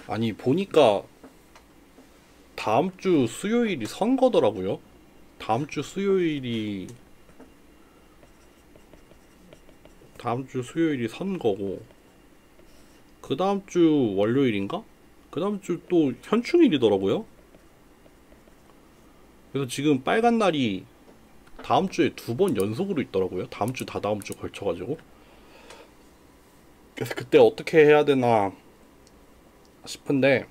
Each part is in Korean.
아니 보니까 다음 주 수요일이 선거더라고요. 다음 주 수요일이 다음 주 수요일이 선거고 그 다음 주 월요일인가? 그 다음 주 또 현충일이더라고요. 그래서 지금 빨간 날이 다음 주에 두 번 연속으로 있더라고요. 다음 주 다다음 주 걸쳐가지고. 그래서 그때 어떻게 해야 되나 싶은데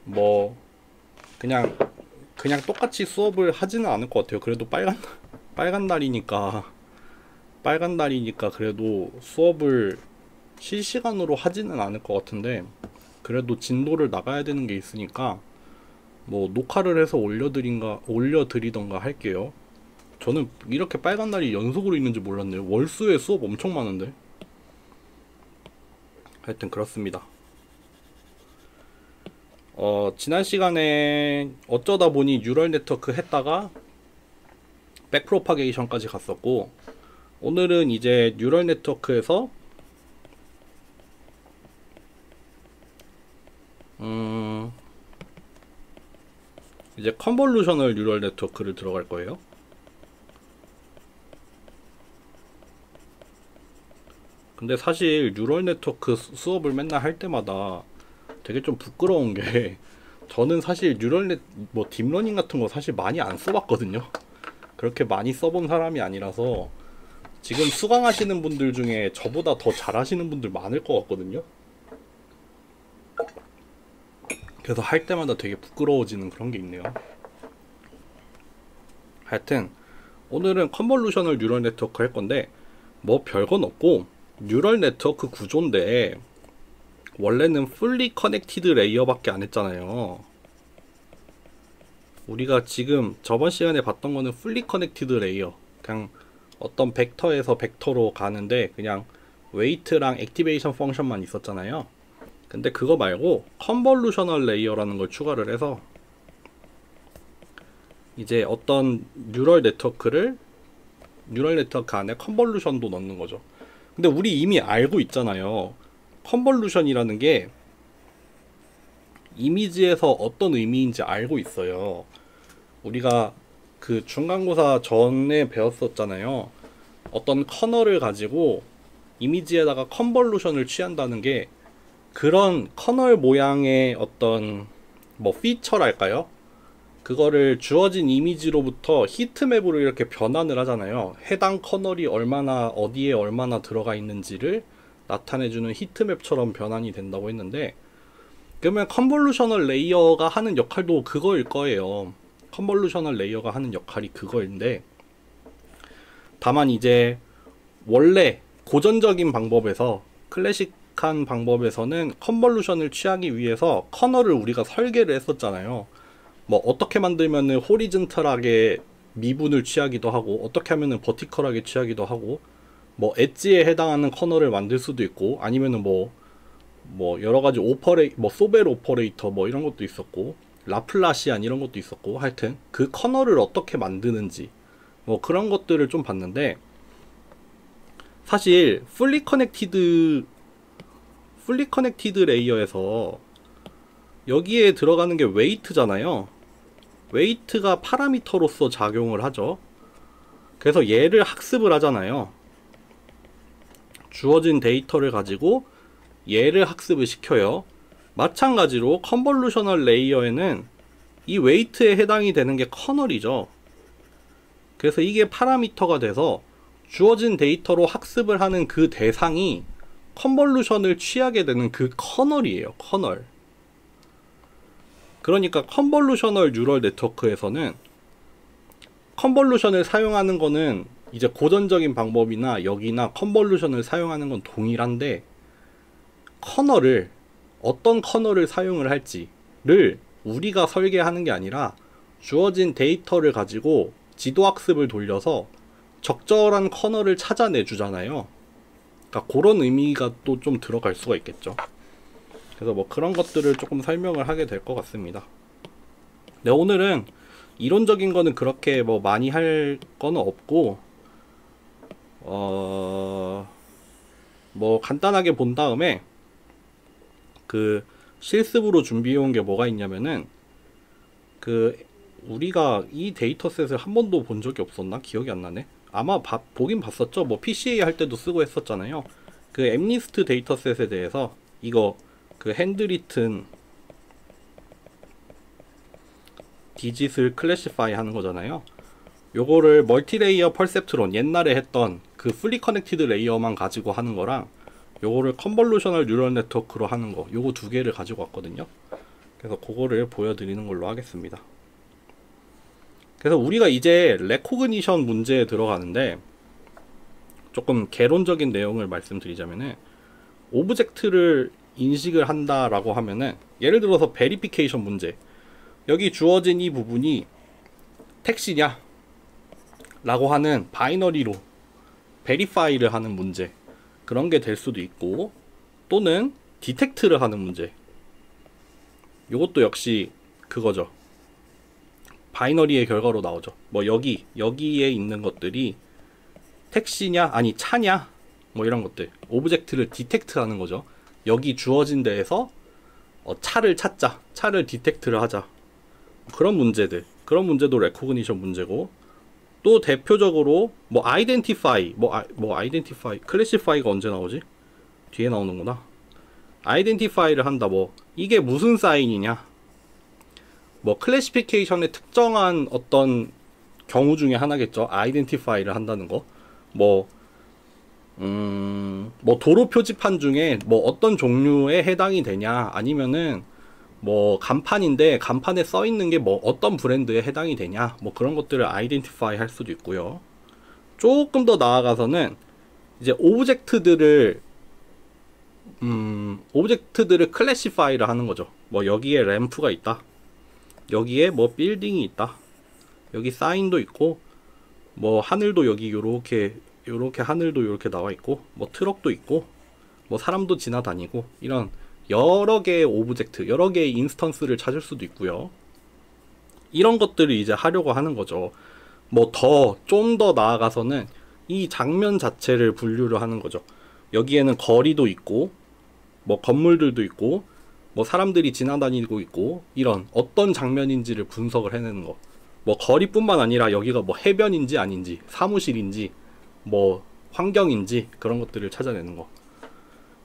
뭐 그냥 똑같이 수업을 하지는 않을 것 같아요. 그래도 빨간 날이니까 그래도 수업을 실시간으로 하지는 않을 것 같은데 그래도 진도를 나가야 되는 게 있으니까 뭐 녹화를 해서 올려드리던가 할게요. 저는 이렇게 빨간 날이 연속으로 있는지 몰랐네요. 월수에 수업 엄청 많은데. 하여튼 그렇습니다. 지난 시간에 어쩌다 보니 뉴럴 네트워크 했다가 백프로파게이션까지 갔었고, 오늘은 이제 뉴럴 네트워크에서 이제 컨볼루셔널 뉴럴 네트워크를 들어갈 거예요. 근데 사실 뉴럴 네트워크 수업을 맨날 할 때마다 되게 좀 부끄러운 게 저는 사실 뭐 딥러닝 같은 거 사실 많이 안 써봤거든요. 그렇게 많이 써본 사람이 아니라서 지금 수강하시는 분들 중에 저보다 더 잘하시는 분들 많을 것 같거든요. 그래서 할 때마다 되게 부끄러워지는 그런 게 있네요. 하여튼 오늘은 컨볼루셔널 뉴럴 네트워크 할 건데 뭐 별건 없고 뉴럴 네트워크 구조인데 원래는 풀리 커넥티드 레이어밖에 안 했잖아요. 우리가 지금 저번 시간에 봤던 거는 풀리 커넥티드 레이어, 그냥 어떤 벡터에서 벡터로 가는데 그냥 웨이트랑 액티베이션 펑션만 있었잖아요. 근데 그거 말고 컨볼루셔널 레이어라는 걸 추가를 해서 이제 어떤 뉴럴 네트워크 안에 컨볼루션도 넣는 거죠. 근데 우리 이미 알고 있잖아요. 컨볼루션이라는 게 이미지에서 어떤 의미인지 알고 있어요. 우리가 그 중간고사 전에 배웠었잖아요. 어떤 커널을 가지고 이미지에다가 컨볼루션을 취한다는 게 그런 커널 모양의 어떤 뭐 피처랄까요? 그거를 주어진 이미지로부터 히트맵으로 이렇게 변환을 하잖아요. 해당 커널이 어디에 얼마나 들어가 있는지를 나타내주는 히트맵처럼 변환이 된다고 했는데, 그러면 컨볼루셔널 레이어가 하는 역할도 그거일 거예요. 컨볼루셔널 레이어가 하는 역할이 그거인데, 다만 이제 원래 고전적인 방법에서, 클래식한 방법에서는 컨볼루션을 취하기 위해서 커널을 우리가 설계를 했었잖아요. 뭐 어떻게 만들면은 호리즌털하게 미분을 취하기도 하고, 어떻게 하면은 버티컬하게 취하기도 하고, 뭐 엣지에 해당하는 커널을 만들 수도 있고, 아니면은 뭐 여러 가지 뭐 소벨 오퍼레이터 뭐 이런 것도 있었고, 라플라시안 이런 것도 있었고, 하여튼 그 커널을 어떻게 만드는지 뭐 그런 것들을 좀 봤는데, 사실 풀리 커넥티드 레이어에서 여기에 들어가는 게 웨이트잖아요. 웨이트가 파라미터로서 작용을 하죠. 그래서 얘를 학습을 하잖아요. 주어진 데이터를 가지고 얘를 학습을 시켜요. 마찬가지로 컨볼루셔널 레이어에는 이 웨이트에 해당이 되는 게 커널이죠. 그래서 이게 파라미터가 돼서 주어진 데이터로 학습을 하는 그 대상이 컨볼루션을 취하게 되는 그 커널이에요. 커널. 그러니까 컨볼루셔널 뉴럴 네트워크에서는 컨볼루션을 사용하는 거는 이제 고전적인 방법이나 여기나 컨볼루션을 사용하는 건 동일한데, 커널을 어떤 커널을 사용을 할지를 우리가 설계하는 게 아니라 주어진 데이터를 가지고 지도학습을 돌려서 적절한 커널을 찾아내 주잖아요. 그러니까 그런 의미가 또 좀 들어갈 수가 있겠죠. 그래서 뭐 그런 것들을 조금 설명을 하게 될 것 같습니다. 네, 오늘은 이론적인 거는 그렇게 뭐 많이 할 거는 없고, 뭐 간단하게 본 다음에 그 실습으로 준비해온 게 뭐가 있냐면은 그 우리가 이 데이터셋을 한 번도 본 적이 없었나? 기억이 안 나네. 아마 보긴 봤었죠. 뭐 PCA 할 때도 쓰고 했었잖아요. 그 엠리스트 데이터셋에 대해서 이거 그 핸드리튼 디짓을 클래시파이 하는 거잖아요. 요거를 멀티레이어 퍼셉트론 옛날에 했던 그 풀리 커넥티드 레이어만 가지고 하는 거랑 요거를 컨볼루셔널 뉴럴 네트워크로 하는 거, 요거 두 개를 가지고 왔거든요. 그래서 그거를 보여드리는 걸로 하겠습니다. 그래서 우리가 이제 레코그니션 문제에 들어가는데 조금 개론적인 내용을 말씀드리자면은 오브젝트를 인식을 한다라고 하면은 예를 들어서 베리피케이션 문제, 여기 주어진 이 부분이 택시냐 라고 하는 바이너리로 베리파이를 하는 문제, 그런 게 될 수도 있고, 또는 디텍트를 하는 문제, 요것도 역시 그거죠. 바이너리의 결과로 나오죠. 뭐 여기에 있는 것들이 택시냐 아니 차냐 뭐 이런 것들, 오브젝트를 디텍트 하는 거죠. 여기 주어진 데에서 차를 찾자, 차를 디텍트를 하자, 그런 문제들, 그런 문제도 레코그니션 문제고, 또 대표적으로 뭐 아이덴티파이, 아이덴티파이, 클래시파이가 언제 나오지? 뒤에 나오는구나. 아이덴티파이를 한다. 뭐 이게 무슨 사인이냐, 뭐 클래시피케이션의 특정한 어떤 경우 중에 하나겠죠. 아이덴티파이를 한다는 거. 뭐 도로 표지판 중에 뭐 어떤 종류에 해당이 되냐, 아니면은 뭐 간판인데 간판에 써 있는 게 뭐 어떤 브랜드에 해당이 되냐, 뭐 그런 것들을 아이덴티파이 할 수도 있고요. 조금 더 나아가서는 이제 오브젝트들을 클래시파이를 하는 거죠. 뭐 여기에 램프가 있다, 여기에 뭐 빌딩이 있다, 여기 사인도 있고, 뭐 하늘도 여기 요렇게 하늘도 요렇게 나와 있고, 뭐 트럭도 있고, 뭐 사람도 지나다니고, 이런 여러 개의 오브젝트, 여러 개의 인스턴스를 찾을 수도 있고요. 이런 것들을 이제 하려고 하는 거죠. 뭐 좀 더 나아가서는 이 장면 자체를 분류를 하는 거죠. 여기에는 거리도 있고, 뭐 건물들도 있고, 뭐 사람들이 지나다니고 있고, 이런 어떤 장면인지를 분석을 해내는 거. 뭐 거리뿐만 아니라 여기가 뭐 해변인지 아닌지, 사무실인지, 뭐 환경인지, 그런 것들을 찾아내는 거.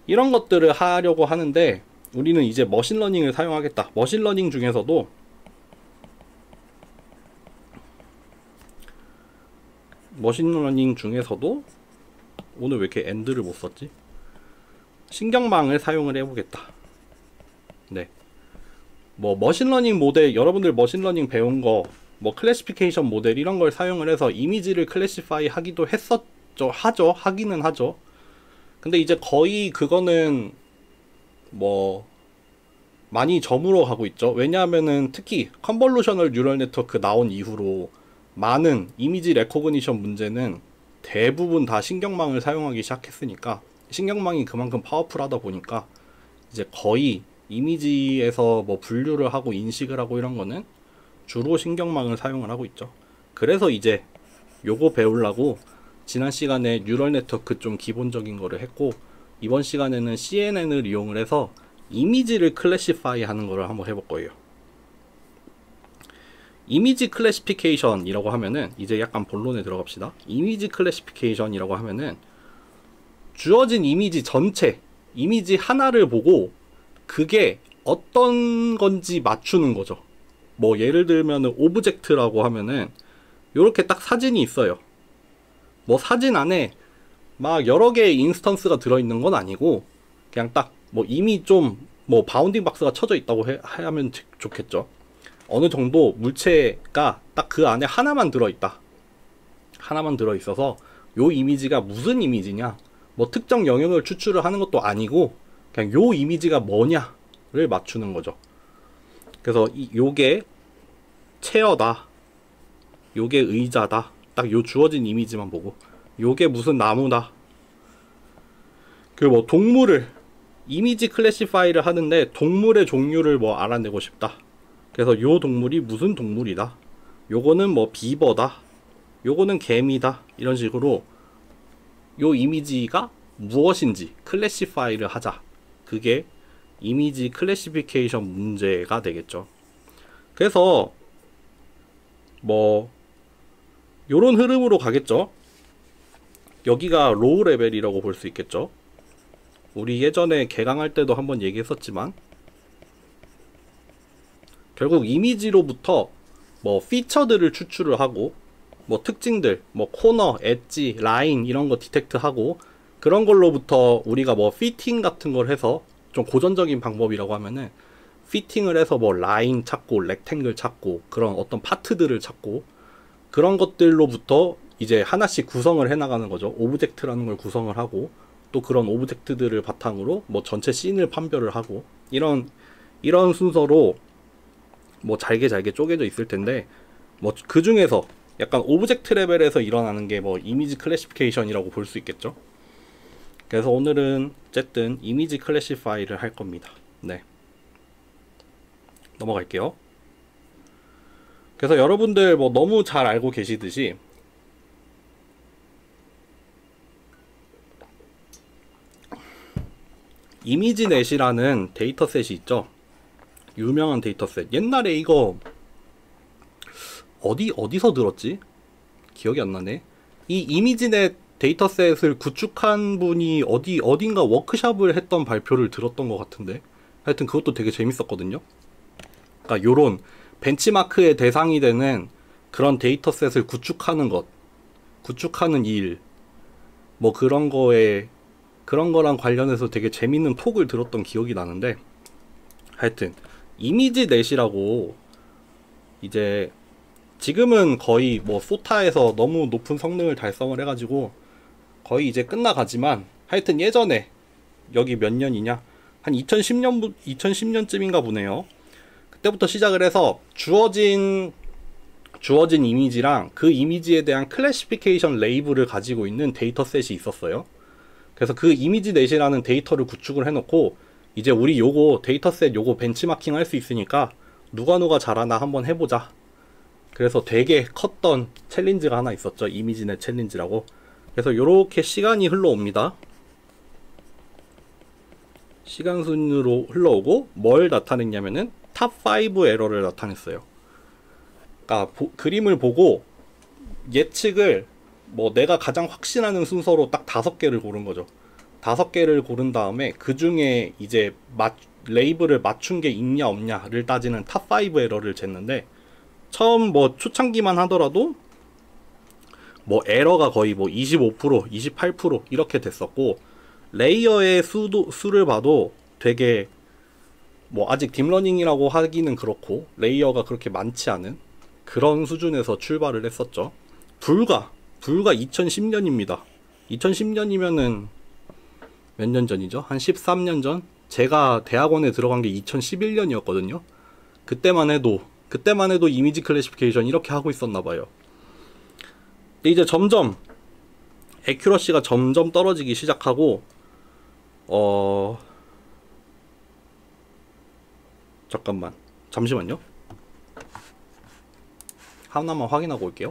이런 것들을 하려고 하는데 우리는 이제 머신러닝을 사용하겠다. 머신러닝 중에서도 오늘 왜 이렇게 엔드를 못 썼지? 신경망을 사용을 해보겠다. 네. 뭐 머신러닝 모델, 여러분들 머신러닝 배운 거, 뭐 클래시피케이션 모델 이런 걸 사용을 해서 이미지를 클래시파이 하기도 했었죠. 하기는 하죠. 근데 이제 거의 그거는 뭐 많이 저물어 가고 있죠. 왜냐하면은 특히 컨볼루셔널 뉴럴 네트워크 나온 이후로 많은 이미지 레코그니션 문제는 대부분 다 신경망을 사용하기 시작했으니까, 신경망이 그만큼 파워풀하다 보니까 이제 거의 이미지에서 뭐 분류를 하고 인식을 하고 이런 거는 주로 신경망을 사용을 하고 있죠. 그래서 이제 요거 배우려고 지난 시간에 뉴럴 네트워크 좀 기본적인 거를 했고, 이번 시간에는 CNN을 이용을 해서 이미지를 클래시파이 하는 거를 한번 해볼 거예요. 이미지 클래시피케이션이라고 하면은, 이제 약간 본론에 들어갑시다. 이미지 클래시피케이션이라고 하면은 주어진 이미지 전체, 이미지 하나를 보고 그게 어떤 건지 맞추는 거죠. 뭐 예를 들면은 오브젝트라고 하면은 요렇게 딱 사진이 있어요. 뭐 사진 안에 막 여러 개의 인스턴스가 들어있는 건 아니고, 그냥 딱 뭐 이미 좀 뭐 바운딩 박스가 쳐져 있다고 하면 좋겠죠. 어느 정도 물체가 딱 그 안에 하나만 들어있다, 하나만 들어있어서 요 이미지가 무슨 이미지냐, 뭐 특정 영역을 추출을 하는 것도 아니고 그냥 요 이미지가 뭐냐를 맞추는 거죠. 그래서 요게 체어다, 요게 의자다, 딱 요 주어진 이미지만 보고, 요게 무슨 나무다. 그리고 뭐 동물을 이미지 클래시파이를 하는데 동물의 종류를 뭐 알아내고 싶다. 그래서 요 동물이 무슨 동물이다, 요거는 뭐 비버다, 요거는 개미다, 이런 식으로 요 이미지가 무엇인지 클래시파이를 하자. 그게 이미지 클래시피케이션 문제가 되겠죠. 그래서 뭐 요런 흐름으로 가겠죠. 여기가 로우 레벨이라고 볼 수 있겠죠. 우리 예전에 개강할 때도 한번 얘기했었지만 결국 이미지로부터 뭐 피처들을 추출을 하고 뭐 특징들, 뭐 코너, 엣지, 라인 이런 거 디텍트하고 그런 걸로부터 우리가 뭐 피팅 같은 걸 해서 좀 고전적인 방법이라고 하면은 피팅을 해서 뭐 라인 찾고 렉탱글 찾고 그런 어떤 파트들을 찾고 그런 것들로부터 이제 하나씩 구성을 해나가는 거죠. 오브젝트라는 걸 구성을 하고 또 그런 오브젝트들을 바탕으로 뭐 전체 씬을 판별을 하고 이런 순서로 뭐 잘게 쪼개져 있을 텐데 뭐 그 중에서 약간 오브젝트 레벨에서 일어나는 게 뭐 이미지 클래시피케이션이라고 볼 수 있겠죠. 그래서 오늘은 어쨌든 이미지 클래시파이를 할 겁니다. 네. 넘어갈게요. 그래서 여러분들 뭐 너무 잘 알고 계시듯이 이미지넷이라는 데이터셋이 있죠. 유명한 데이터셋. 옛날에 이거 어디서 들었지? 기억이 안 나네. 이 이미지넷 데이터셋을 구축한 분이 어딘가 워크샵을 했던 발표를 들었던 것 같은데, 하여튼 그것도 되게 재밌었거든요. 그러니까 요런 벤치마크의 대상이 되는 그런 데이터셋을 구축하는 것, 구축하는 일, 뭐 그런 거랑 관련해서 되게 재밌는 톡을 들었던 기억이 나는데, 하여튼 이미지넷이라고 이제 지금은 거의 뭐 소타에서 너무 높은 성능을 달성을 해가지고 거의 이제 끝나가지만, 하여튼 예전에 여기 몇 년이냐, 한 2010년쯤인가 보네요. 그때부터 시작을 해서 주어진 이미지랑 그 이미지에 대한 클래시피케이션 레이블을 가지고 있는 데이터셋이 있었어요. 그래서 그 이미지넷이라는 데이터를 구축을 해놓고 이제 우리 요거 데이터셋 요거 벤치마킹 할 수 있으니까 누가 잘하나 한번 해보자. 그래서 되게 컸던 챌린지가 하나 있었죠. 이미지넷 챌린지라고. 그래서 요렇게 시간이 흘러옵니다. 시간 순으로 흘러오고 뭘 나타냈냐면은 탑5 에러를 나타냈어요. 그러니까 그림을 보고 예측을 뭐 내가 가장 확신하는 순서로 딱 5개를 고른 거죠. 5개를 고른 다음에 그 중에 이제 레이블을 맞춘 게 있냐 없냐를 따지는 탑5 에러를 쟀는데, 처음 뭐 초창기만 하더라도 뭐 에러가 거의 뭐 25%, 28% 이렇게 됐었고, 레이어의 수를 봐도 되게 뭐 아직 딥러닝이라고 하기는 그렇고 레이어가 그렇게 많지 않은 그런 수준에서 출발을 했었죠. 불과 2010년입니다. 2010년이면은 몇 년 전이죠? 한 13년 전? 제가 대학원에 들어간 게 2011년이었거든요. 그때만 해도 이미지 클래시피케이션 이렇게 하고 있었나봐요. 근데 이제 점점 애큐러시가 점점 떨어지기 시작하고 잠시만요. 하나만 확인하고 올게요.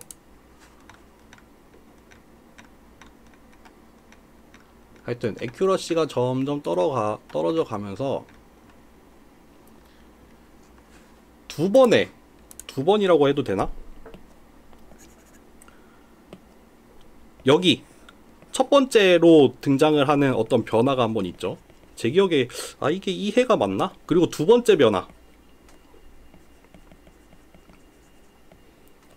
하여튼 애큐러시가 점점 떨어져 가면서 두 번이라고 해도 되나? 여기 첫 번째로 등장을 하는 어떤 변화가 한번 있죠. 제 기억에 이게 이 해가 맞나? 그리고 두 번째 변화,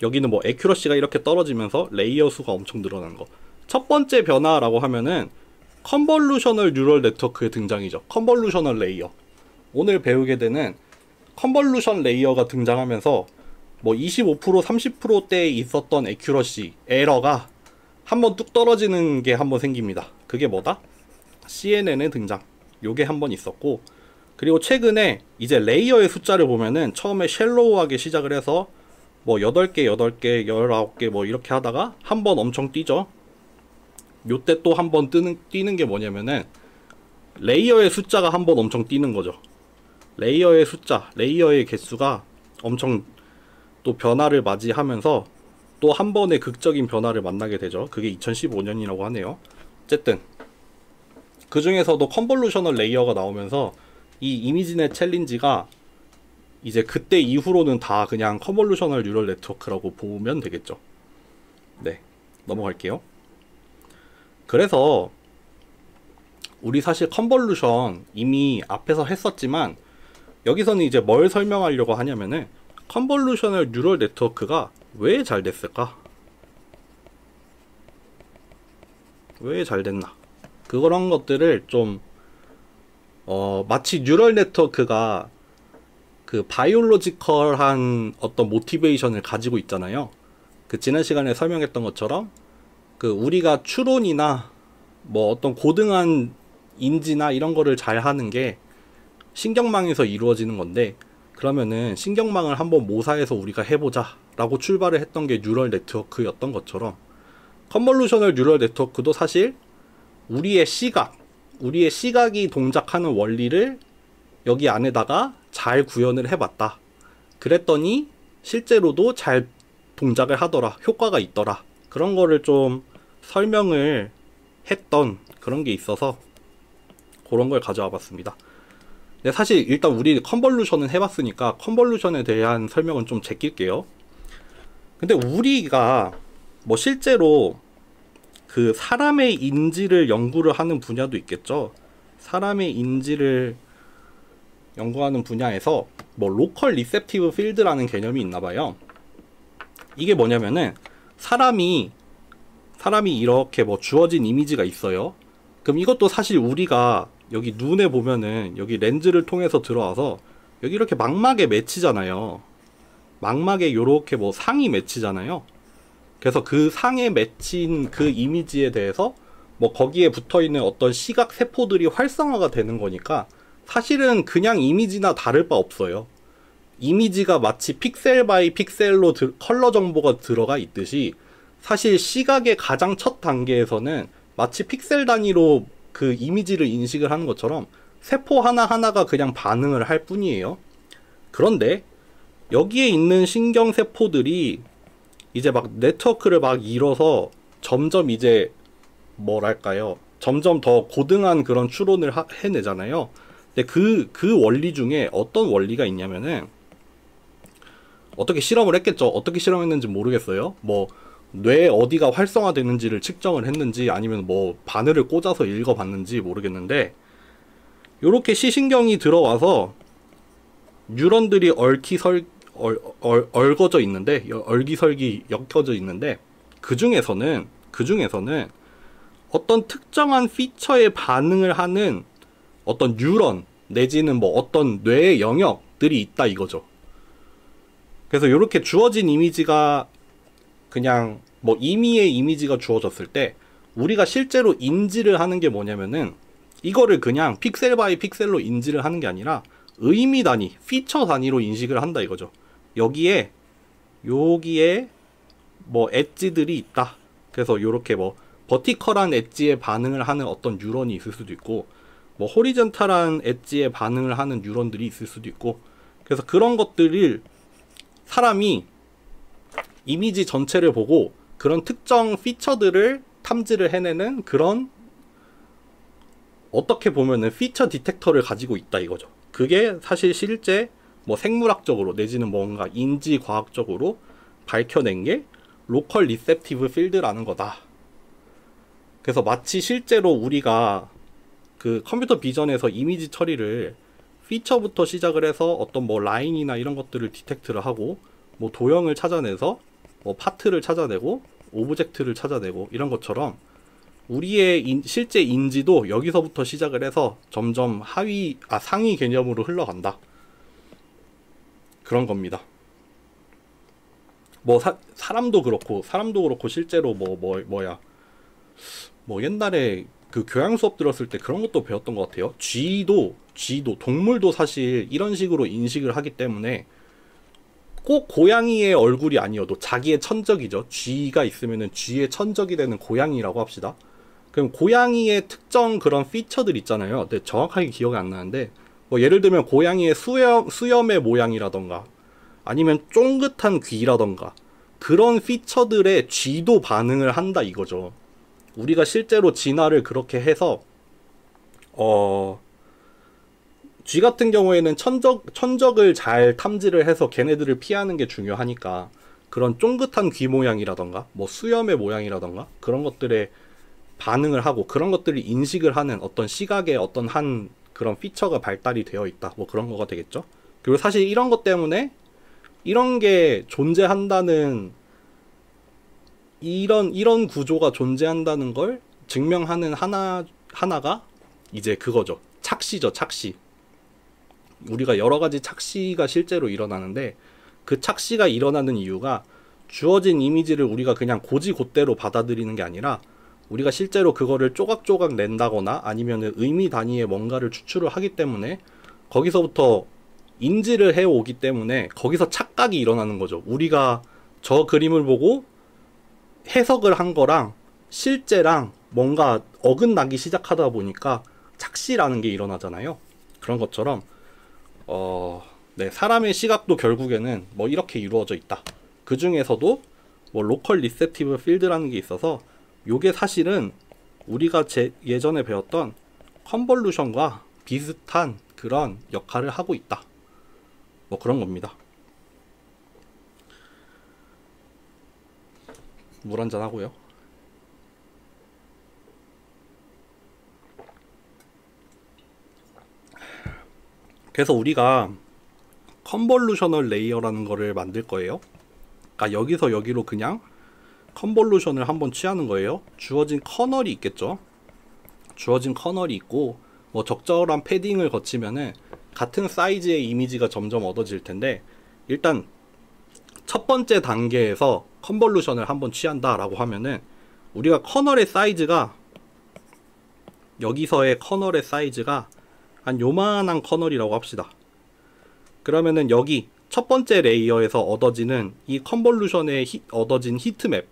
여기는 뭐 애큐러시가 이렇게 떨어지면서 레이어 수가 엄청 늘어난 거. 첫 번째 변화라고 하면은 컨볼루셔널 뉴럴 네트워크의 등장이죠. 컨볼루셔널 레이어. 오늘 배우게 되는 컨볼루션 레이어가 등장하면서 뭐 25%, 30%대에 있었던 애큐러시 에러가 한번 뚝 떨어지는 게 한번 생깁니다. 그게 뭐다? CNN의 등장. 요게 한번 있었고, 그리고 최근에 이제 레이어의 숫자를 보면은 처음에 쉘로우하게 시작을 해서 뭐 8개, 19개 뭐 이렇게 하다가 한번 엄청 뛰죠. 요때 또 한번 뛰는 게 뭐냐면은 레이어의 숫자가 한번 엄청 뛰는 거죠. 레이어의 숫자, 레이어의 개수가 엄청 또 변화를 맞이하면서 또 한 번의 극적인 변화를 만나게 되죠. 그게 2015년이라고 하네요. 어쨌든 그 중에서도 컨볼루셔널 레이어가 나오면서 이 이미지넷 챌린지가 이제 그때 이후로는 다 그냥 컨볼루셔널 뉴럴 네트워크라고 보면 되겠죠. 네, 넘어갈게요. 그래서 우리 사실 컨볼루션 이미 앞에서 했었지만 여기서는 이제 뭘 설명하려고 하냐면은 컨볼루셔널 뉴럴 네트워크가 왜 잘 됐을까? 왜 잘 됐나? 그런 것들을 좀 마치 뉴럴 네트워크가 그 바이올로지컬한 어떤 모티베이션을 가지고 있잖아요. 그 지난 시간에 설명했던 것처럼 그 우리가 추론이나 뭐 어떤 고등한 인지나 이런 거를 잘 하는 게 신경망에서 이루어지는 건데, 그러면은 신경망을 한번 모사해서 우리가 해보자 라고 출발을 했던 게 뉴럴 네트워크였던 것처럼 컨볼루셔널 뉴럴 네트워크도 사실 우리의 시각이 동작하는 원리를 여기 안에다가 잘 구현을 해봤다. 그랬더니 실제로도 잘 동작을 하더라. 효과가 있더라. 그런 거를 좀 설명을 했던 그런 게 있어서 그런 걸 가져와 봤습니다. 근데 사실 일단 우리 컨볼루션은 해봤으니까 컨볼루션에 대한 설명은 좀 제낄게요. 근데 우리가 뭐 실제로 그 사람의 인지를 연구를 하는 분야도 있겠죠. 사람의 인지를 연구하는 분야에서 뭐 로컬 리셉티브 필드라는 개념이 있나 봐요. 이게 뭐냐면은 사람이 이렇게 뭐 주어진 이미지가 있어요. 그럼 이것도 사실 우리가 여기 눈에 보면은 여기 렌즈를 통해서 들어와서 여기 이렇게 망막에 맺히잖아요. 망막에 요렇게 뭐 상이 맺히잖아요. 그래서 그 상에 맺힌 그 이미지에 대해서 뭐 거기에 붙어있는 어떤 시각 세포들이 활성화가 되는 거니까 사실은 그냥 이미지나 다를 바 없어요. 이미지가 마치 픽셀 바이 픽셀로 컬러 정보가 들어가 있듯이 사실 시각의 가장 첫 단계에서는 마치 픽셀 단위로 그 이미지를 인식을 하는 것처럼 세포 하나하나가 그냥 반응을 할 뿐이에요. 그런데 여기에 있는 신경세포들이 이제 막 네트워크를 막 이뤄서 점점 이제 뭐랄까요, 점점 더 고등한 그런 추론을 해내잖아요. 근데 그 원리 중에 어떤 원리가 있냐면은, 어떻게 실험을 했겠죠. 어떻게 실험했는지 모르겠어요. 뭐 뇌 어디가 활성화되는지를 측정을 했는지 아니면 뭐 바늘을 꽂아서 읽어봤는지 모르겠는데, 요렇게 시신경이 들어와서 뉴런들이 얽어져 있는데, 얼기설기 엮여져 있는데, 그 중에서는 어떤 특정한 피처에 반응을 하는 어떤 뉴런 내지는 뭐 어떤 뇌의 영역들이 있다 이거죠. 그래서 이렇게 주어진 이미지가 그냥 뭐 임의의 이미지가 주어졌을 때 우리가 실제로 인지를 하는 게 뭐냐면은, 이거를 그냥 픽셀 바이 픽셀로 인지를 하는 게 아니라 의미 단위, 피처 단위로 인식을 한다 이거죠. 여기에 뭐 엣지들이 있다. 그래서 요렇게 뭐 버티컬한 엣지에 반응을 하는 어떤 뉴런이 있을 수도 있고, 뭐 호리존탈한 엣지에 반응을 하는 뉴런들이 있을 수도 있고, 그래서 그런 것들을 사람이 이미지 전체를 보고 그런 특정 피처들을 탐지를 해내는 그런, 어떻게 보면은 피처 디텍터를 가지고 있다 이거죠. 그게 사실 실제 뭐 생물학적으로 내지는 뭔가 인지 과학적으로 밝혀낸 게 로컬 리셉티브 필드라는 거다. 그래서 마치 실제로 우리가 그 컴퓨터 비전에서 이미지 처리를 피처부터 시작을 해서 어떤 뭐 라인이나 이런 것들을 디텍트를 하고 뭐 도형을 찾아내서 뭐 파트를 찾아내고 오브젝트를 찾아내고 이런 것처럼 우리의 실제 인지도 여기서부터 시작을 해서 점점 상위 개념으로 흘러간다. 그런 겁니다. 뭐 사람도 그렇고 실제로 뭐 옛날에 그 교양 수업 들었을 때 그런 것도 배웠던 것 같아요. 쥐도 동물도 사실 이런 식으로 인식을 하기 때문에 꼭 고양이의 얼굴이 아니어도 자기의 천적이죠. 쥐가 있으면은 쥐의 천적이 되는 고양이라고 합시다. 그럼 고양이의 특정 그런 피처들 있잖아요. 근데 정확하게 기억이 안 나는데 뭐 예를 들면 고양이의 수염의 모양이라던가 아니면 쫑긋한 귀라던가 그런 피처들에 쥐도 반응을 한다 이거죠. 우리가 실제로 진화를 그렇게 해서 쥐 같은 경우에는 천적을 잘 탐지를 해서 걔네들을 피하는 게 중요하니까 그런 쫑긋한 귀 모양이라던가 뭐 수염의 모양이라던가 그런 것들에 반응을 하고 그런 것들을 인식을 하는 어떤 시각의 어떤 한 그런 피처가 발달이 되어 있다. 뭐 그런 거가 되겠죠. 그리고 사실 이런 것 때문에 이런 게 존재한다는 이런 구조가 존재한다는 걸 증명하는 하나가 이제 그거죠. 착시죠, 착시. 우리가 여러 가지 착시가 실제로 일어나는데 그 착시가 일어나는 이유가 주어진 이미지를 우리가 그냥 고지곧대로 받아들이는 게 아니라 우리가 실제로 그거를 조각조각 낸다거나 아니면은 의미 단위의 뭔가를 추출을 하기 때문에 거기서부터 인지를 해오기 때문에 거기서 착각이 일어나는 거죠. 우리가 저 그림을 보고 해석을 한 거랑 실제랑 뭔가 어긋나기 시작하다 보니까 착시라는 게 일어나잖아요. 그런 것처럼 네, 사람의 시각도 결국에는 뭐 이렇게 이루어져 있다. 그 중에서도 뭐 로컬 리셉티브 필드라는 게 있어서 요게 사실은 우리가 예전에 배웠던 컨볼루션과 비슷한 그런 역할을 하고 있다. 뭐 그런 겁니다. 물 한잔 하고요. 그래서 우리가 컨볼루셔널 레이어라는 거를 만들 거예요. 그러니까 여기서 여기로 그냥 컨볼루션을 한번 취하는 거예요. 주어진 커널이 있겠죠. 주어진 커널이 있고 뭐 적절한 패딩을 거치면은 같은 사이즈의 이미지가 점점 얻어질 텐데 일단 첫 번째 단계에서 컨볼루션을 한번 취한다라고 하면은 우리가 커널의 사이즈가 여기서의 커널의 사이즈가 한 요만한 커널이라고 합시다. 그러면은 여기 첫 번째 레이어에서 얻어지는 이 컨볼루션에 얻어진 히트맵,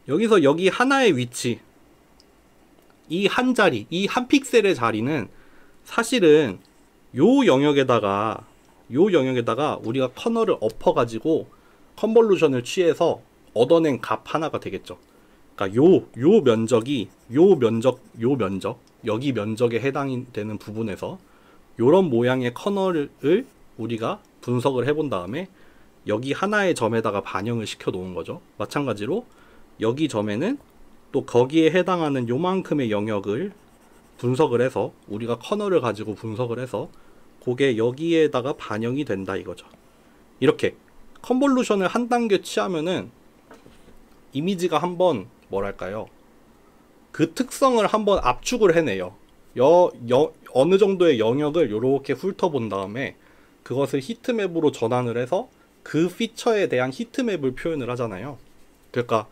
여기서 여기 하나의 위치, 이 한 자리, 이 한 픽셀의 자리는 사실은 요 영역에다가 우리가 커널을 엎어가지고 컨볼루션을 취해서 얻어낸 값 하나가 되겠죠. 그러니까 요 면적이 요 면적 여기 면적에 해당이 되는 부분에서 요런 모양의 커널을 우리가 분석을 해본 다음에 여기 하나의 점에다가 반영을 시켜 놓은 거죠. 마찬가지로 여기 점에는 또 거기에 해당하는 요만큼의 영역을 분석을 해서 우리가 커널을 가지고 분석을 해서 그게 여기에다가 반영이 된다 이거죠. 이렇게 컨볼루션을 한 단계 취하면은 이미지가 한번 뭐랄까요, 그 특성을 한번 압축을 해내요. 어느 정도의 영역을 이렇게 훑어본 다음에 그것을 히트맵으로 전환을 해서 그 피처에 대한 히트맵을 표현을 하잖아요. 그러니까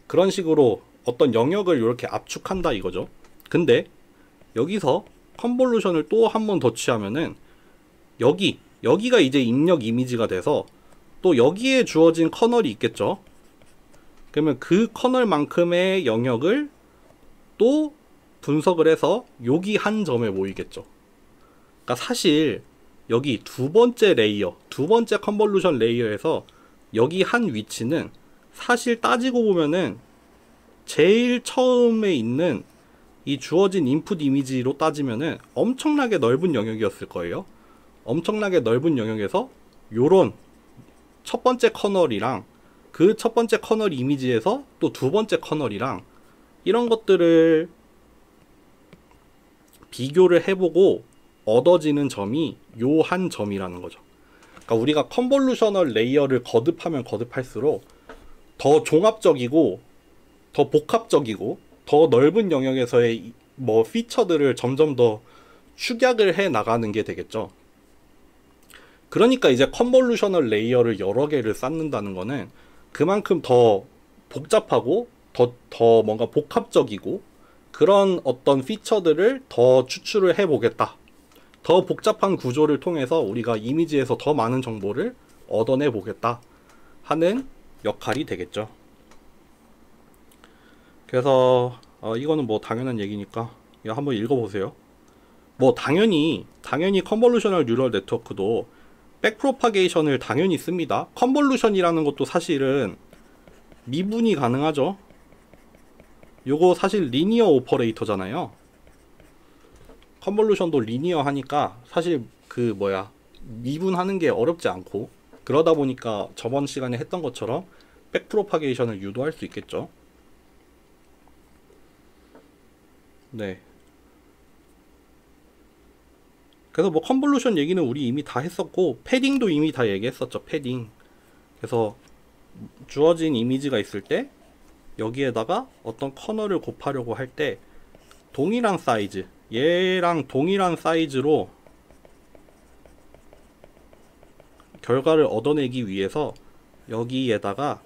그런 식으로 어떤 영역을 이렇게 압축한다 이거죠. 근데 여기서 컨볼루션을 또 한 번 더 취하면은 여기가 이제 입력 이미지가 돼서 또 여기에 주어진 커널이 있겠죠. 그러면 그 커널만큼의 영역을 또 분석을 해서 여기 한 점에 모이겠죠. 그러니까 사실 여기 두 번째 컨볼루션 레이어에서 여기 한 위치는 사실 따지고 보면은 제일 처음에 있는 이 주어진 인풋 이미지로 따지면은 엄청나게 넓은 영역이었을 거예요. 엄청나게 넓은 영역에서 요런 첫 번째 커널이랑 그 첫 번째 커널 이미지에서 또 두 번째 커널이랑 이런 것들을 비교를 해보고 얻어지는 점이 요 한 점이라는 거죠. 그러니까 우리가 컨볼루셔널 레이어를 거듭하면 거듭할수록 더 종합적이고 더 복합적이고 더 넓은 영역에서의 뭐 피처들을 점점 더 축약을 해 나가는 게 되겠죠. 그러니까 이제 컨볼루셔널 레이어를 여러 개를 쌓는다는 거는 그만큼 더 복잡하고 더 뭔가 복합적이고 그런 어떤 피처들을 더 추출을 해 보겠다. 더 복잡한 구조를 통해서 우리가 이미지에서 더 많은 정보를 얻어내 보겠다 하는 역할이 되겠죠. 그래서 이거는 뭐 당연한 얘기니까 이거 한번 읽어보세요. 뭐 당연히 컨볼루셔널 뉴럴 네트워크도 백프로파게이션을 당연히 씁니다. 컨볼루션이라는 것도 사실은 미분이 가능하죠. 요거 사실 리니어 오퍼레이터잖아요. 컨볼루션도 리니어 하니까 사실 그 뭐야 미분하는 게 어렵지 않고, 그러다 보니까 저번 시간에 했던 것처럼 백프로파게이션을 유도할 수 있겠죠. 네. 그래서 뭐 컨볼루션 얘기는 우리 이미 다 했었고, 패딩도 이미 다 얘기했었죠. 패딩. 그래서 주어진 이미지가 있을 때 여기에다가 어떤 커널을 곱하려고 할 때 동일한 사이즈, 얘랑 동일한 사이즈로 결과를 얻어내기 위해서 여기에다가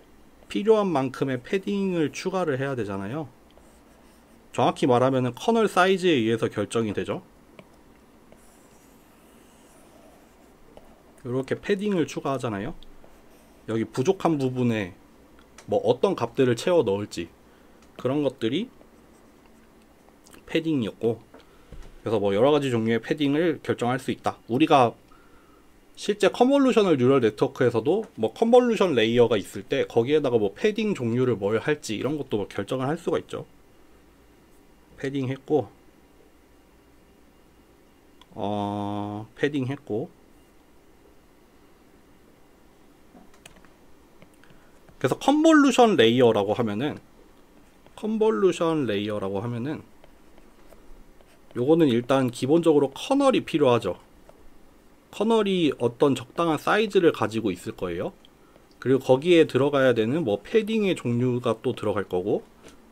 필요한 만큼의 패딩을 추가를 해야 되잖아요. 정확히 말하면 커널 사이즈에 의해서 결정이 되죠. 이렇게 패딩을 추가하잖아요. 여기 부족한 부분에 뭐 어떤 값들을 채워 넣을지, 그런 것들이 패딩이었고, 그래서 뭐 여러가지 종류의 패딩을 결정할 수 있다. 우리가 실제 컨볼루셔널 뉴럴 네트워크에서도 뭐 컨볼루션 레이어가 있을 때 거기에다가 뭐 패딩 종류를 뭘 할지 이런 것도 뭐 결정을 할 수가 있죠. 패딩 했고, 패딩 했고, 그래서 컨볼루션 레이어라고 하면은 요거는 일단 기본적으로 커널이 필요하죠. 커널이 어떤 적당한 사이즈를 가지고 있을 거예요. 그리고 거기에 들어가야 되는 뭐 패딩의 종류가 또 들어갈 거고,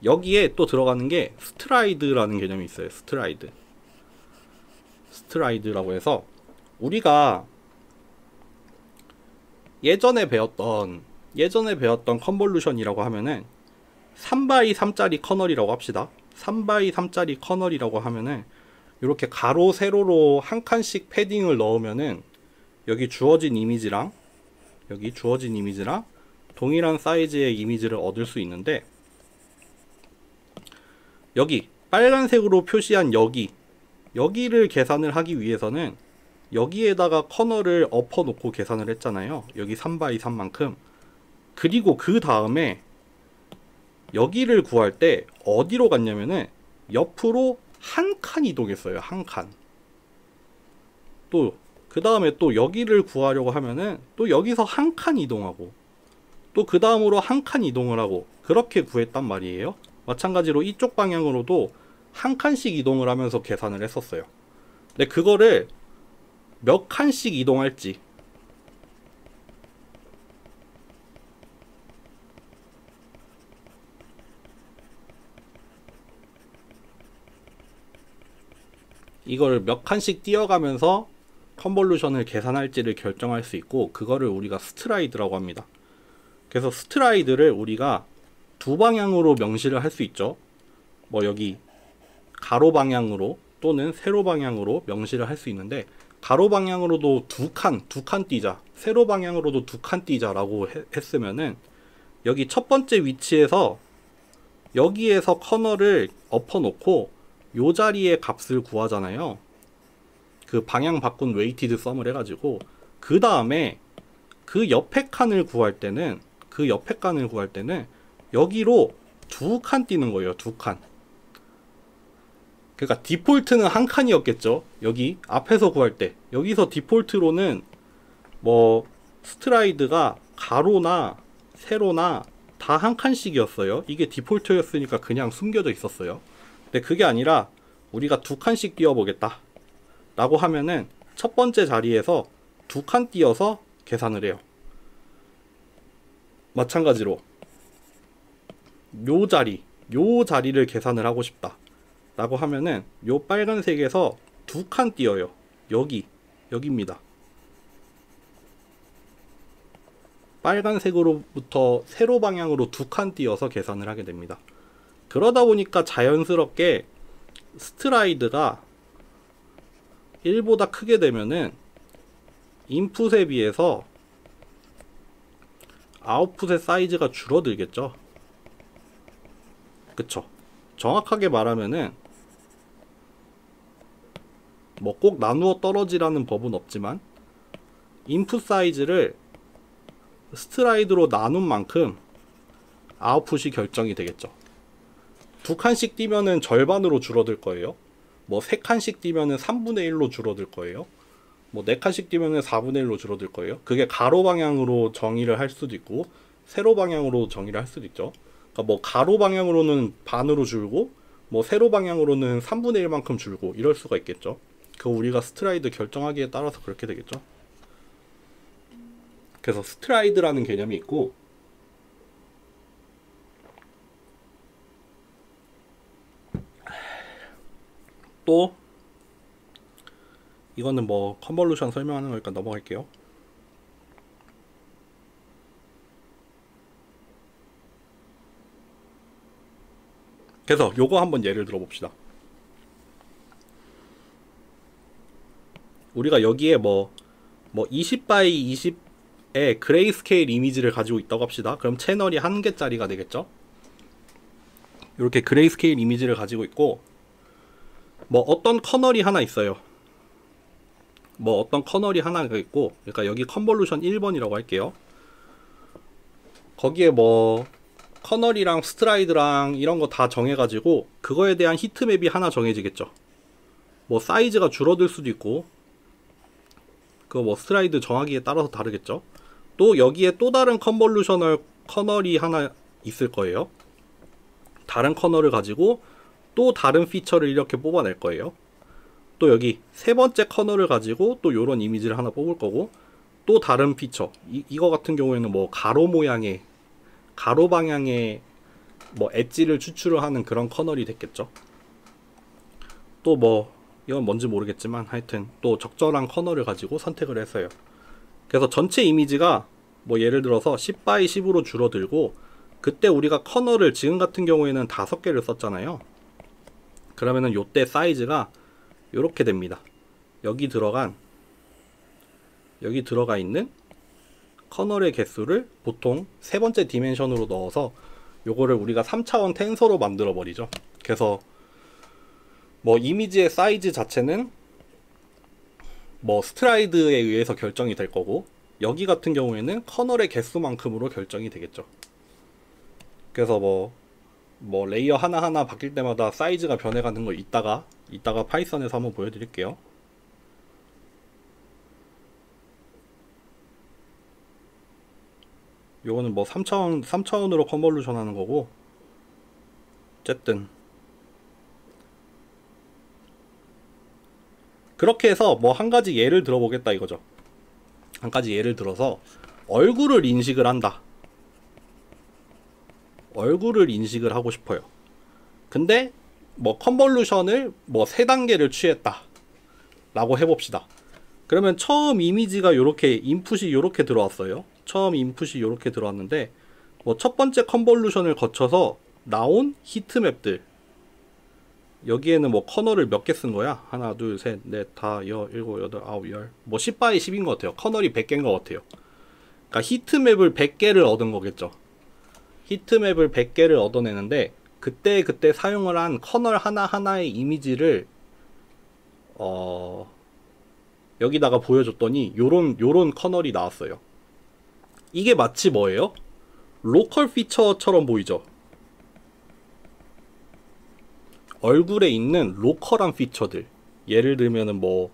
여기에 또 들어가는 게 스트라이드라는 개념이 있어요. 스트라이드라고 해서 우리가 예전에 배웠던 컨볼루션이라고 하면은 3x3짜리 커널이라고 합시다. 3x3짜리 커널이라고 하면은 이렇게 가로 세로로 한 칸씩 패딩을 넣으면은 여기 주어진 이미지랑 동일한 사이즈의 이미지를 얻을 수 있는데, 여기 빨간색으로 표시한 여기를 계산을 하기 위해서는 여기에다가 커널을 엎어 놓고 계산을 했잖아요. 여기 3x3만큼. 그리고 그 다음에 여기를 구할 때 어디로 갔냐면은 옆으로 한 칸 이동했어요. 한 칸. 또 그 다음에 또 여기를 구하려고 하면은 또 여기서 한 칸 이동하고, 또 그 다음으로 한 칸 이동을 하고, 그렇게 구했단 말이에요. 마찬가지로 이쪽 방향으로도 한 칸씩 이동을 하면서 계산을 했었어요. 근데 그거를 몇 칸씩 이동할지, 이걸 몇 칸씩 띄어가면서 컨볼루션을 계산할지를 결정할 수 있고, 그거를 우리가 스트라이드라고 합니다. 그래서 스트라이드를 우리가 두 방향으로 명시를 할 수 있죠. 뭐 여기 가로 방향으로 또는 세로 방향으로 명시를 할 수 있는데, 가로 방향으로도 두 칸 띄자, 세로 방향으로도 두 칸 띄자라고 했으면은 여기 첫 번째 위치에서 여기에서 커널을 엎어 놓고 요 자리의 값을 구하잖아요. 그 방향 바꾼 웨이티드 썸을 해가지고, 그 다음에 그 옆에 칸을 구할 때는 여기로 두 칸 띄는 거예요. 두 칸. 그러니까 디폴트는 한 칸이었겠죠. 여기 앞에서 구할 때 여기서 디폴트로는 뭐 스트라이드가 가로나 세로나 다 한 칸씩이었어요. 이게 디폴트였으니까 그냥 숨겨져 있었어요. 근데 그게 아니라 우리가 두 칸씩 띄워보겠다 라고 하면은 첫 번째 자리에서 두 칸 띄어서 계산을 해요. 마찬가지로 요 자리를 계산을 하고 싶다 라고 하면은 요 빨간색에서 두 칸 띄어요. 여기입니다. 빨간색으로부터 세로 방향으로 두 칸 띄어서 계산을 하게 됩니다. 그러다 보니까 자연스럽게 스트라이드가 1보다 크게 되면은 인풋에 비해서 아웃풋의 사이즈가 줄어들겠죠. 그쵸? 정확하게 말하면은 뭐 꼭 나누어 떨어지라는 법은 없지만 인풋 사이즈를 스트라이드로 나눈 만큼 아웃풋이 결정이 되겠죠. 두 칸씩 띄면은 절반으로 줄어들 거예요. 뭐 3칸씩 띄면은 3분의 1로 줄어들 거예요. 뭐 4칸씩 띄면은 4분의 1로 줄어들 거예요. 그게 가로 방향으로 정의를 할 수도 있고 세로 방향으로 정의를 할 수도 있죠. 그러니까 뭐 가로 방향으로는 반으로 줄고 뭐 세로 방향으로는 3분의 1만큼 줄고 이럴 수가 있겠죠. 그거 우리가 스트라이드 결정하기에 따라서 그렇게 되겠죠. 그래서 스트라이드라는 개념이 있고, 또 이거는 뭐 컨볼루션 설명하는 거니까 넘어갈게요. 그래서 요거 한번 예를 들어 봅시다. 우리가 여기에 뭐 20x 20의 그레이스케일 이미지를 가지고 있다고 합시다. 그럼 채널이 1개짜리가 되겠죠. 이렇게 그레이스케일 이미지를 가지고 있고, 뭐 어떤 커널이 하나 있어요. 뭐 어떤 커널이 하나가 있고, 그러니까 여기 컨볼루션 1번이라고 할게요. 거기에 뭐 커널이랑 스트라이드랑 이런 거 다 정해가지고 그거에 대한 히트맵이 하나 정해지겠죠. 뭐 사이즈가 줄어들 수도 있고, 그 뭐 스트라이드 정하기에 따라서 다르겠죠. 또 여기에 또 다른 컨볼루셔널 커널이 하나 있을 거예요. 다른 커널을 가지고 또 다른 피처를 이렇게 뽑아낼 거예요. 또 여기 세 번째 커널을 가지고 또 요런 이미지를 하나 뽑을 거고, 또 다른 피처, 이거 같은 경우에는 뭐 가로 모양의, 가로 방향의 뭐 엣지를 추출을 하는 그런 커널이 됐겠죠. 또 뭐 이건 뭔지 모르겠지만 하여튼 또 적절한 커널을 가지고 선택을 했어요. 그래서 전체 이미지가 뭐 예를 들어서 10x 10으로 줄어들고, 그때 우리가 커널을 지금 같은 경우에는 5개를 썼잖아요. 그러면은 요때 사이즈가 요렇게 됩니다. 여기 들어가 있는 커널의 개수를 보통 세 번째 디멘션으로 넣어서 요거를 우리가 3차원 텐서로 만들어 버리죠. 그래서 뭐 이미지의 사이즈 자체는 뭐 스트라이드에 의해서 결정이 될 거고, 여기 같은 경우에는 커널의 개수만큼으로 결정이 되겠죠. 그래서 뭐 레이어 하나하나 바뀔 때마다 사이즈가 변해가는 거 이따가 파이썬에서 한번 보여드릴게요. 요거는 뭐 3차원으로 컨볼루션 하는 거고, 어쨌든 그렇게 해서 뭐 한 가지 예를 들어보겠다 이거죠. 한 가지 예를 들어서 얼굴을 인식을 한다. 얼굴을 인식을 하고 싶어요. 근데 뭐 컨볼루션을 뭐 3단계를 취했다 라고 해봅시다. 그러면 처음 이미지가 요렇게 인풋이 요렇게 들어왔어요. 처음 인풋이 요렇게 들어왔는데, 뭐 첫 번째 컨볼루션을 거쳐서 나온 히트맵들, 여기에는 뭐 커널을 몇 개 쓴 거야? 하나, 둘, 셋, 넷, 다, 일곱, 여덟, 아홉, 열, 뭐 10x 10인 것 같아요. 커널이 100개인 것 같아요. 그러니까 히트맵을 100개를 얻은 거겠죠. 히트맵을 100개를 얻어내는데, 그때 사용을 한 커널 하나하나의 이미지를 여기다가 보여줬더니 요런 커널이 나왔어요. 이게 마치 뭐예요? 로컬 피처처럼 보이죠? 얼굴에 있는 로컬한 피처들, 예를 들면은 뭐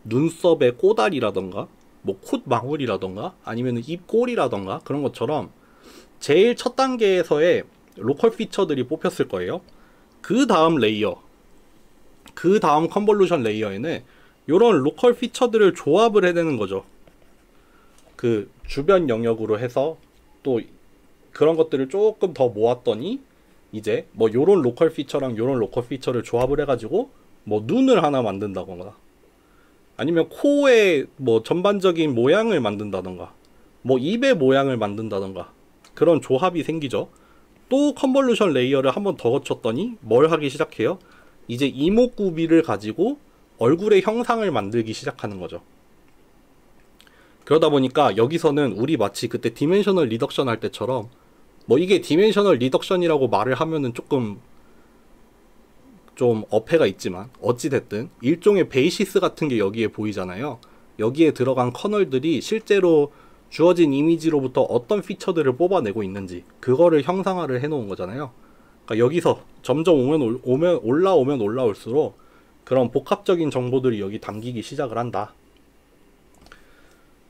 눈썹의 꼬다리라던가 뭐 콧망울이라던가 아니면은 입꼬리라던가 그런 것처럼 제일 첫 단계에서의 로컬 피처들이 뽑혔을 거예요. 그 다음 레이어, 그 다음 컨볼루션 레이어에는 요런 로컬 피처들을 조합을 해내는 거죠. 그 주변 영역으로 해서 또 그런 것들을 조금 더 모았더니 이제 뭐 요런 로컬 피처랑 요런 로컬 피처를 조합을 해가지고 뭐 눈을 하나 만든다거나 아니면 코의 뭐 전반적인 모양을 만든다던가 뭐 입의 모양을 만든다던가 그런 조합이 생기죠. 또 컨볼루션 레이어를 한번 더 거쳤더니 뭘 하기 시작해요? 이제 이목구비를 가지고 얼굴의 형상을 만들기 시작하는 거죠. 그러다 보니까 여기서는 우리 마치 그때 디멘셔널 리덕션 할 때처럼 뭐 이게 디멘셔널 리덕션이라고 말을 하면은 조금 좀 어폐가 있지만 어찌됐든 일종의 베이시스 같은 게 여기에 보이잖아요. 여기에 들어간 커널들이 실제로 주어진 이미지로부터 어떤 피처들을 뽑아내고 있는지 그거를 형상화를 해놓은 거잖아요. 그러니까 여기서 점점 올라오면 올라올수록 그런 복합적인 정보들이 여기 담기기 시작을 한다.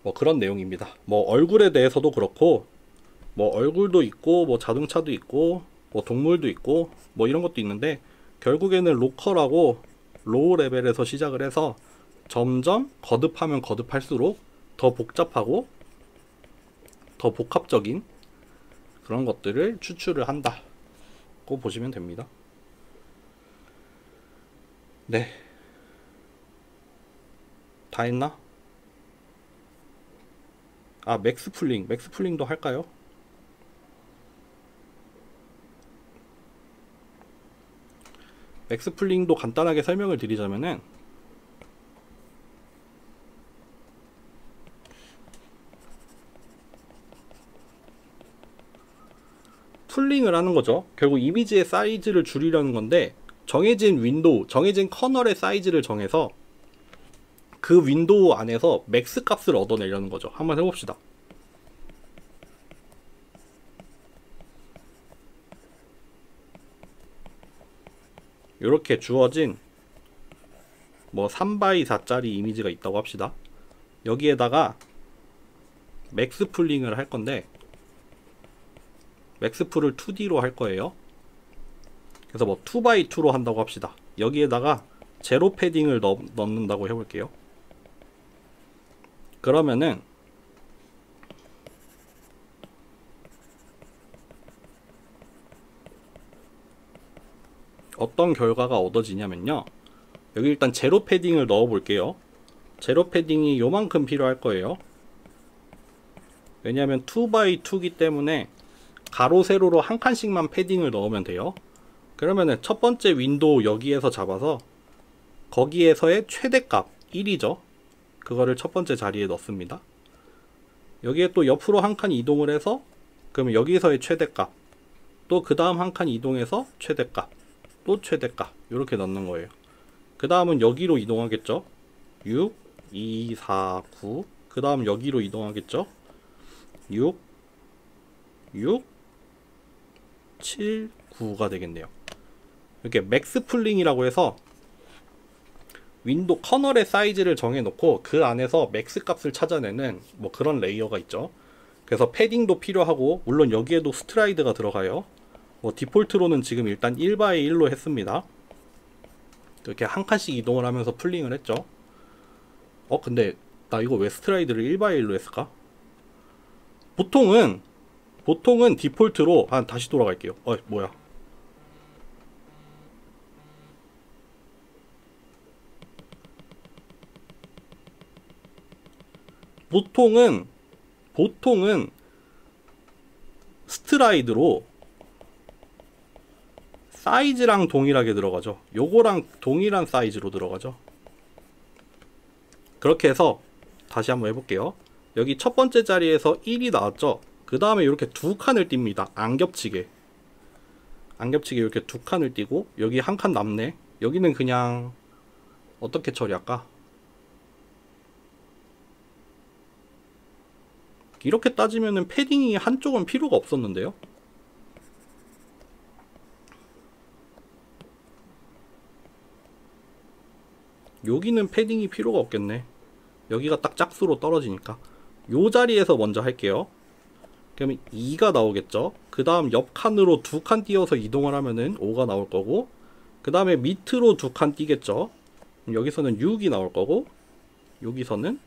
뭐 그런 내용입니다. 뭐 얼굴에 대해서도 그렇고, 뭐 얼굴도 있고, 뭐 자동차도 있고, 뭐 동물도 있고, 뭐 이런 것도 있는데, 결국에는 로컬하고 로우 레벨에서 시작을 해서 점점 거듭하면 거듭할수록 더 복잡하고 더 복합적인 그런 것들을 추출을 한다고 보시면 됩니다. 네. 다 했나? 아, 맥스풀링도 할까요? 맥스풀링도 간단하게 설명을 드리자면은, 풀링을 하는 거죠. 결국 이미지의 사이즈를 줄이려는 건데, 정해진 윈도우, 정해진 커널의 사이즈를 정해서 그 윈도우 안에서 맥스 값을 얻어내려는 거죠. 한번 해봅시다. 이렇게 주어진 뭐 3x4짜리 이미지가 있다고 합시다. 여기에다가 맥스 풀링을 할 건데, 맥스풀을 2D로 할 거예요. 그래서 뭐 2x2로 한다고 합시다. 여기에다가 제로 패딩을 넣는다고 해볼게요. 그러면은 어떤 결과가 얻어지냐면요, 여기 일단 제로 패딩을 넣어 볼게요. 제로 패딩이 요만큼 필요할 거예요. 왜냐하면 2x2기 때문에 가로 세로로 한 칸씩만 패딩을 넣으면 돼요. 그러면은 첫 번째 윈도우 여기에서 잡아서 거기에서의 최대값 1이죠. 그거를 첫 번째 자리에 넣습니다. 여기에 또 옆으로 한 칸 이동을 해서, 그러면 여기서의 최대값, 또 그 다음 한 칸 이동해서 최대값, 또 최대값, 이렇게 넣는 거예요. 그 다음은 여기로 이동하겠죠. 6, 2, 4, 9. 그 다음 여기로 이동하겠죠. 6, 6, 7, 9가 되겠네요. 이렇게 맥스 풀링이라고 해서 윈도우 커널의 사이즈를 정해놓고 그 안에서 맥스 값을 찾아내는 뭐 그런 레이어가 있죠. 그래서 패딩도 필요하고, 물론 여기에도 스트라이드가 들어가요. 뭐 디폴트로는 지금 일단 1x1로 했습니다. 이렇게 한 칸씩 이동을 하면서 풀링을 했죠. 근데 나 이거 왜 스트라이드를 1x1로 했을까? 보통은 디폴트로, 다시 돌아갈게요. 뭐야. 보통은 스트라이드로 사이즈랑 동일하게 들어가죠. 요거랑 동일한 사이즈로 들어가죠. 그렇게 해서 다시 한번 해볼게요. 여기 첫 번째 자리에서 1이 나왔죠. 그 다음에 이렇게 두 칸을 띱니다. 안 겹치게 이렇게 두 칸을 띄고, 여기 한 칸 남네. 여기는 그냥 어떻게 처리할까? 이렇게 따지면은 패딩이 한쪽은 필요가 없었는데요. 여기는 패딩이 필요가 없겠네. 여기가 딱 짝수로 떨어지니까 요 자리에서 먼저 할게요. 그러면 2가 나오겠죠. 그 다음 옆 칸으로 두 칸 띄어서 이동을 하면은 5가 나올 거고, 그 다음에 밑으로 두 칸 띄겠죠. 여기서는 6이 나올 거고, 여기서는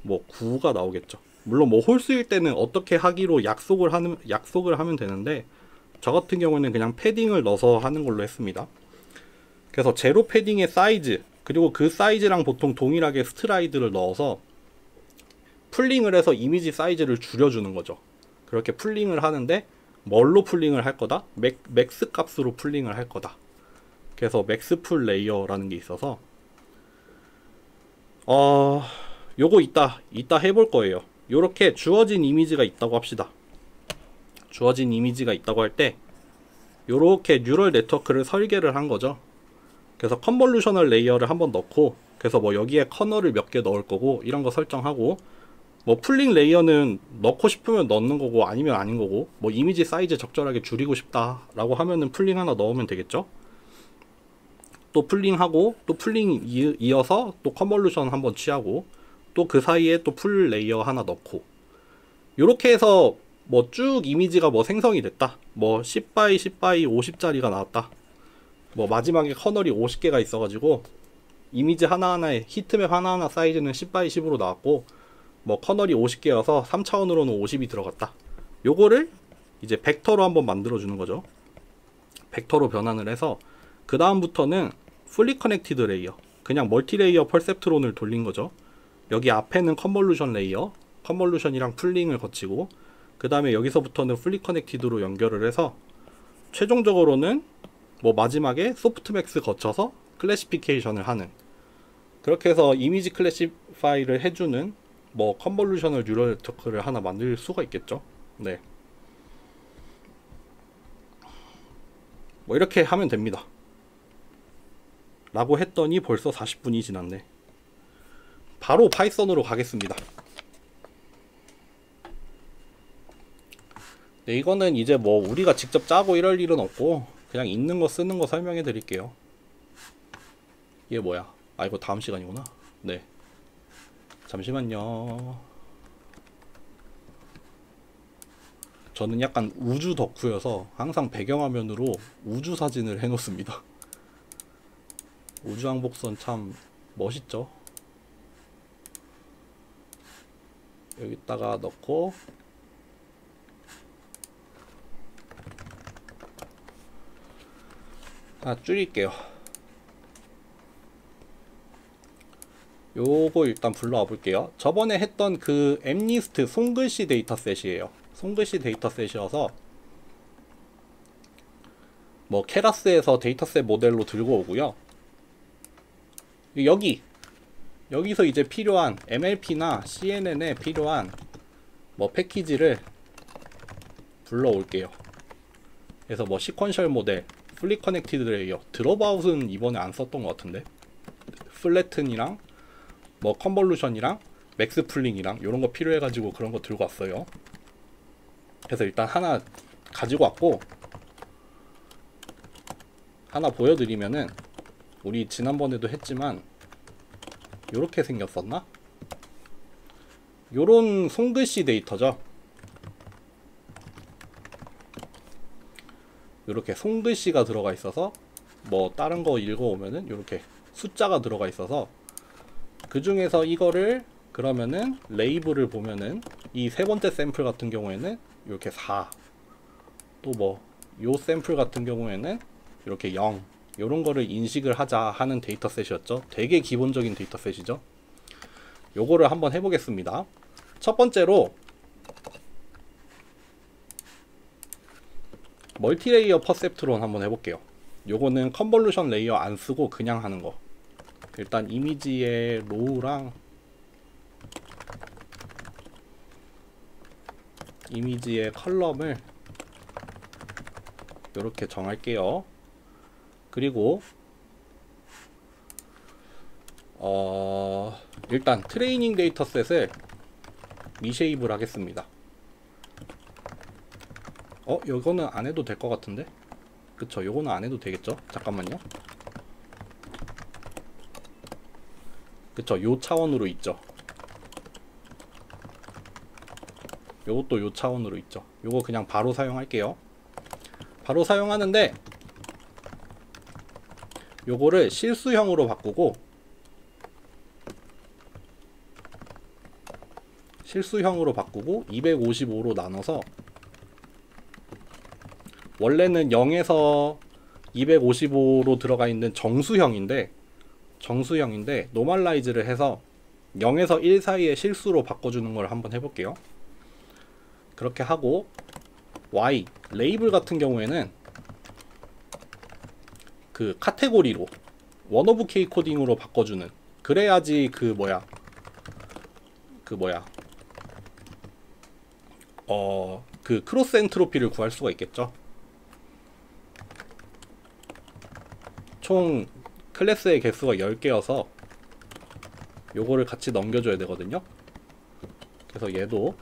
뭐 9가 나오겠죠. 물론 뭐 홀수일 때는 어떻게 하기로 약속을 하면 되는데, 저 같은 경우는 그냥 패딩을 넣어서 하는 걸로 했습니다. 그래서 제로 패딩의 사이즈, 그리고 그 사이즈랑 보통 동일하게 스트라이드를 넣어서 풀링을 해서 이미지 사이즈를 줄여주는 거죠. 그렇게 풀링을 하는데, 뭘로 풀링을 할 거다? 맥스 값으로 풀링을 할 거다. 그래서 맥스 풀 레이어라는 게 있어서 요거 이따 해볼 거예요. 요렇게 주어진 이미지가 있다고 합시다. 주어진 이미지가 있다고 할 때 요렇게 뉴럴 네트워크를 설계를 한 거죠. 그래서 컨볼루셔널 레이어를 한번 넣고, 그래서 뭐 여기에 커널을 몇 개 넣을 거고, 이런 거 설정하고, 뭐 풀링 레이어는 넣고 싶으면 넣는 거고 아니면 아닌 거고, 뭐 이미지 사이즈 적절하게 줄이고 싶다 라고 하면은 풀링 하나 넣으면 되겠죠. 또 풀링하고 또 풀링 이어서 또 컨볼루션 한번 취하고 또 그 사이에 또 풀 레이어 하나 넣고 요렇게 해서 뭐 쭉 이미지가 뭐 생성이 됐다. 뭐 10x 10x 50짜리가 나왔다. 뭐 마지막에 커널이 50개가 있어가지고 이미지 하나하나에 히트맵 하나하나 사이즈는 10x 10으로 나왔고 뭐 커널이 50개여서 3차원으로는 50이 들어갔다. 요거를 이제 벡터로 한번 만들어 주는 거죠. 벡터로 변환을 해서 그 다음부터는 풀리 커넥티드 레이어, 그냥 멀티 레이어 퍼셉트론을 돌린 거죠. 여기 앞에는 컨볼루션 레이어, 컨볼루션이랑 풀링을 거치고 그 다음에 여기서부터는 풀리 커넥티드로 연결을 해서 최종적으로는 뭐 마지막에 소프트맥스 거쳐서 클래시피케이션을 하는, 그렇게 해서 이미지 클래시파이를 해주는 뭐 컨볼루셔널 뉴럴 네트워크를 하나 만들 수가 있겠죠. 네. 뭐 이렇게 하면 됩니다. 라고 했더니 벌써 40분이 지났네. 바로 파이썬으로 가겠습니다. 네, 이거는 이제 뭐 우리가 직접 짜고 이럴 일은 없고 그냥 있는 거 쓰는 거 설명해 드릴게요. 이게 뭐야? 아, 이거 다음 시간이구나. 네. 잠시만요. 저는 약간 우주 덕후여서 항상 배경화면으로 우주 사진을 해놓습니다. 우주왕복선 참 멋있죠? 여기다가 넣고 하나 줄일게요. 요거 일단 불러와 볼게요. 저번에 했던 그 엠리스트 손글씨 데이터셋이에요. 손글씨 데이터셋이어서 뭐 케라스에서 데이터셋 모델로 들고 오고요. 여기서 이제 필요한 MLP나 CNN에 필요한 뭐 패키지를 불러올게요. 그래서 뭐 시퀀셜 모델, 풀리 커넥티드 레이어, 드롭아웃은 이번에 안 썼던 것 같은데, 플래튼이랑 뭐 컨볼루션이랑 맥스 풀링이랑 이런 거 필요해가지고 그런 거 들고 왔어요. 그래서 일단 하나 가지고 왔고, 하나 보여드리면은 우리 지난번에도 했지만 요렇게 생겼었나? 요런 손글씨 데이터죠. 요렇게 손글씨가 들어가 있어서 뭐 다른 거 읽어오면은 요렇게 숫자가 들어가 있어서 그 중에서 이거를 그러면은 레이블을 보면은 이 세 번째 샘플 같은 경우에는 이렇게 4, 또 뭐 요 샘플 같은 경우에는 이렇게 0, 요런 거를 인식을 하자 하는 데이터셋이었죠. 되게 기본적인 데이터셋이죠. 요거를 한번 해보겠습니다. 첫 번째로 멀티레이어 퍼셉트론 한번 해볼게요. 요거는 컨볼루션 레이어 안 쓰고 그냥 하는 거. 일단 이미지의 로우랑 이미지의 컬럼을 이렇게 정할게요. 그리고 일단 트레이닝 데이터셋을 미쉐입을 하겠습니다. 요거는 안 해도 될 것 같은데? 그쵸, 요거는 안 해도 되겠죠? 잠깐만요. 그쵸, 요 차원으로 있죠. 요것도 요 차원으로 있죠. 요거 그냥 바로 사용할게요. 바로 사용하는데 요거를 실수형으로 바꾸고, 실수형으로 바꾸고 255로 나눠서, 원래는 0에서 255로 들어가 있는 정수형인데 노멀라이즈를 해서 0에서 1 사이의 실수로 바꿔주는 걸 한번 해볼게요. 그렇게 하고 Y 레이블 같은 경우에는 그 카테고리로 원 오브 K 코딩으로 바꿔주는, 그래야지 그 크로스 엔트로피를 구할 수가 있겠죠. 총 클래스의 개수가 10개여서 요거를 같이 넘겨줘야 되거든요. 그래서 얘도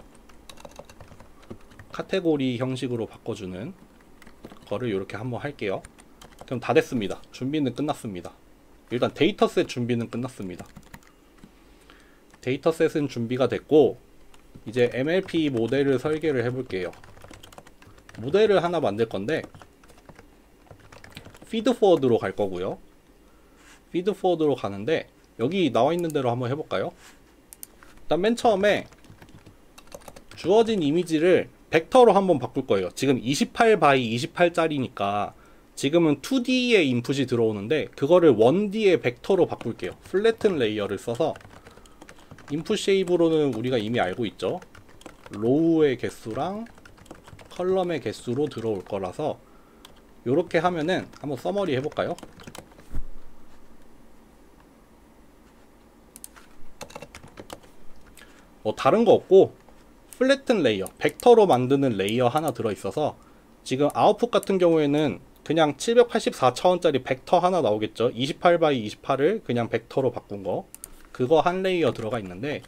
카테고리 형식으로 바꿔주는 거를 이렇게 한번 할게요. 그럼 다 됐습니다. 준비는 끝났습니다. 일단 데이터셋 준비는 끝났습니다. 데이터셋은 준비가 됐고, 이제 MLP 모델을 설계를 해볼게요. 모델을 하나 만들 건데 피드포워드로 갈 거고요. 피드포워드로 가는데 여기 나와 있는 대로 한번 해볼까요? 일단 맨 처음에 주어진 이미지를 벡터로 한번 바꿀 거예요. 지금 28 by 28짜리니까 지금은 2D의 인풋이 들어오는데 그거를 1D의 벡터로 바꿀게요. 플래튼 레이어를 써서 인풋 쉐입으로는 우리가 이미 알고 있죠. 로우의 개수랑 컬럼의 개수로 들어올 거라서 요렇게 하면은 한번 서머리 해볼까요? 뭐 다른 거 없고 플래튼 레이어, 벡터로 만드는 레이어 하나 들어있어서 지금 아웃풋 같은 경우에는 그냥 784차원짜리 벡터 하나 나오겠죠. 28 by 28을 그냥 벡터로 바꾼 거, 그거 한 레이어 들어가 있는데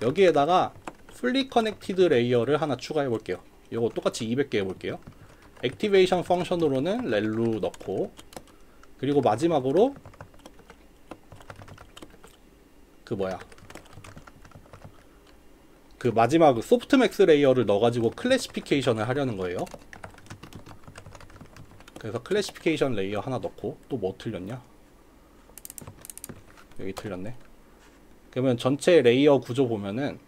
여기에다가 풀리 커넥티드 레이어를 하나 추가해 볼게요. 요거 똑같이 200개 해볼게요. 액티베이션 펑션으로는 렐루 넣고, 그리고 마지막으로 그 마지막 소프트맥스 레이어를 넣어가지고 클래시피케이션을 하려는 거예요. 그래서 클래시피케이션 레이어 하나 넣고, 또 뭐 틀렸냐? 여기 틀렸네. 그러면 전체 레이어 구조 보면은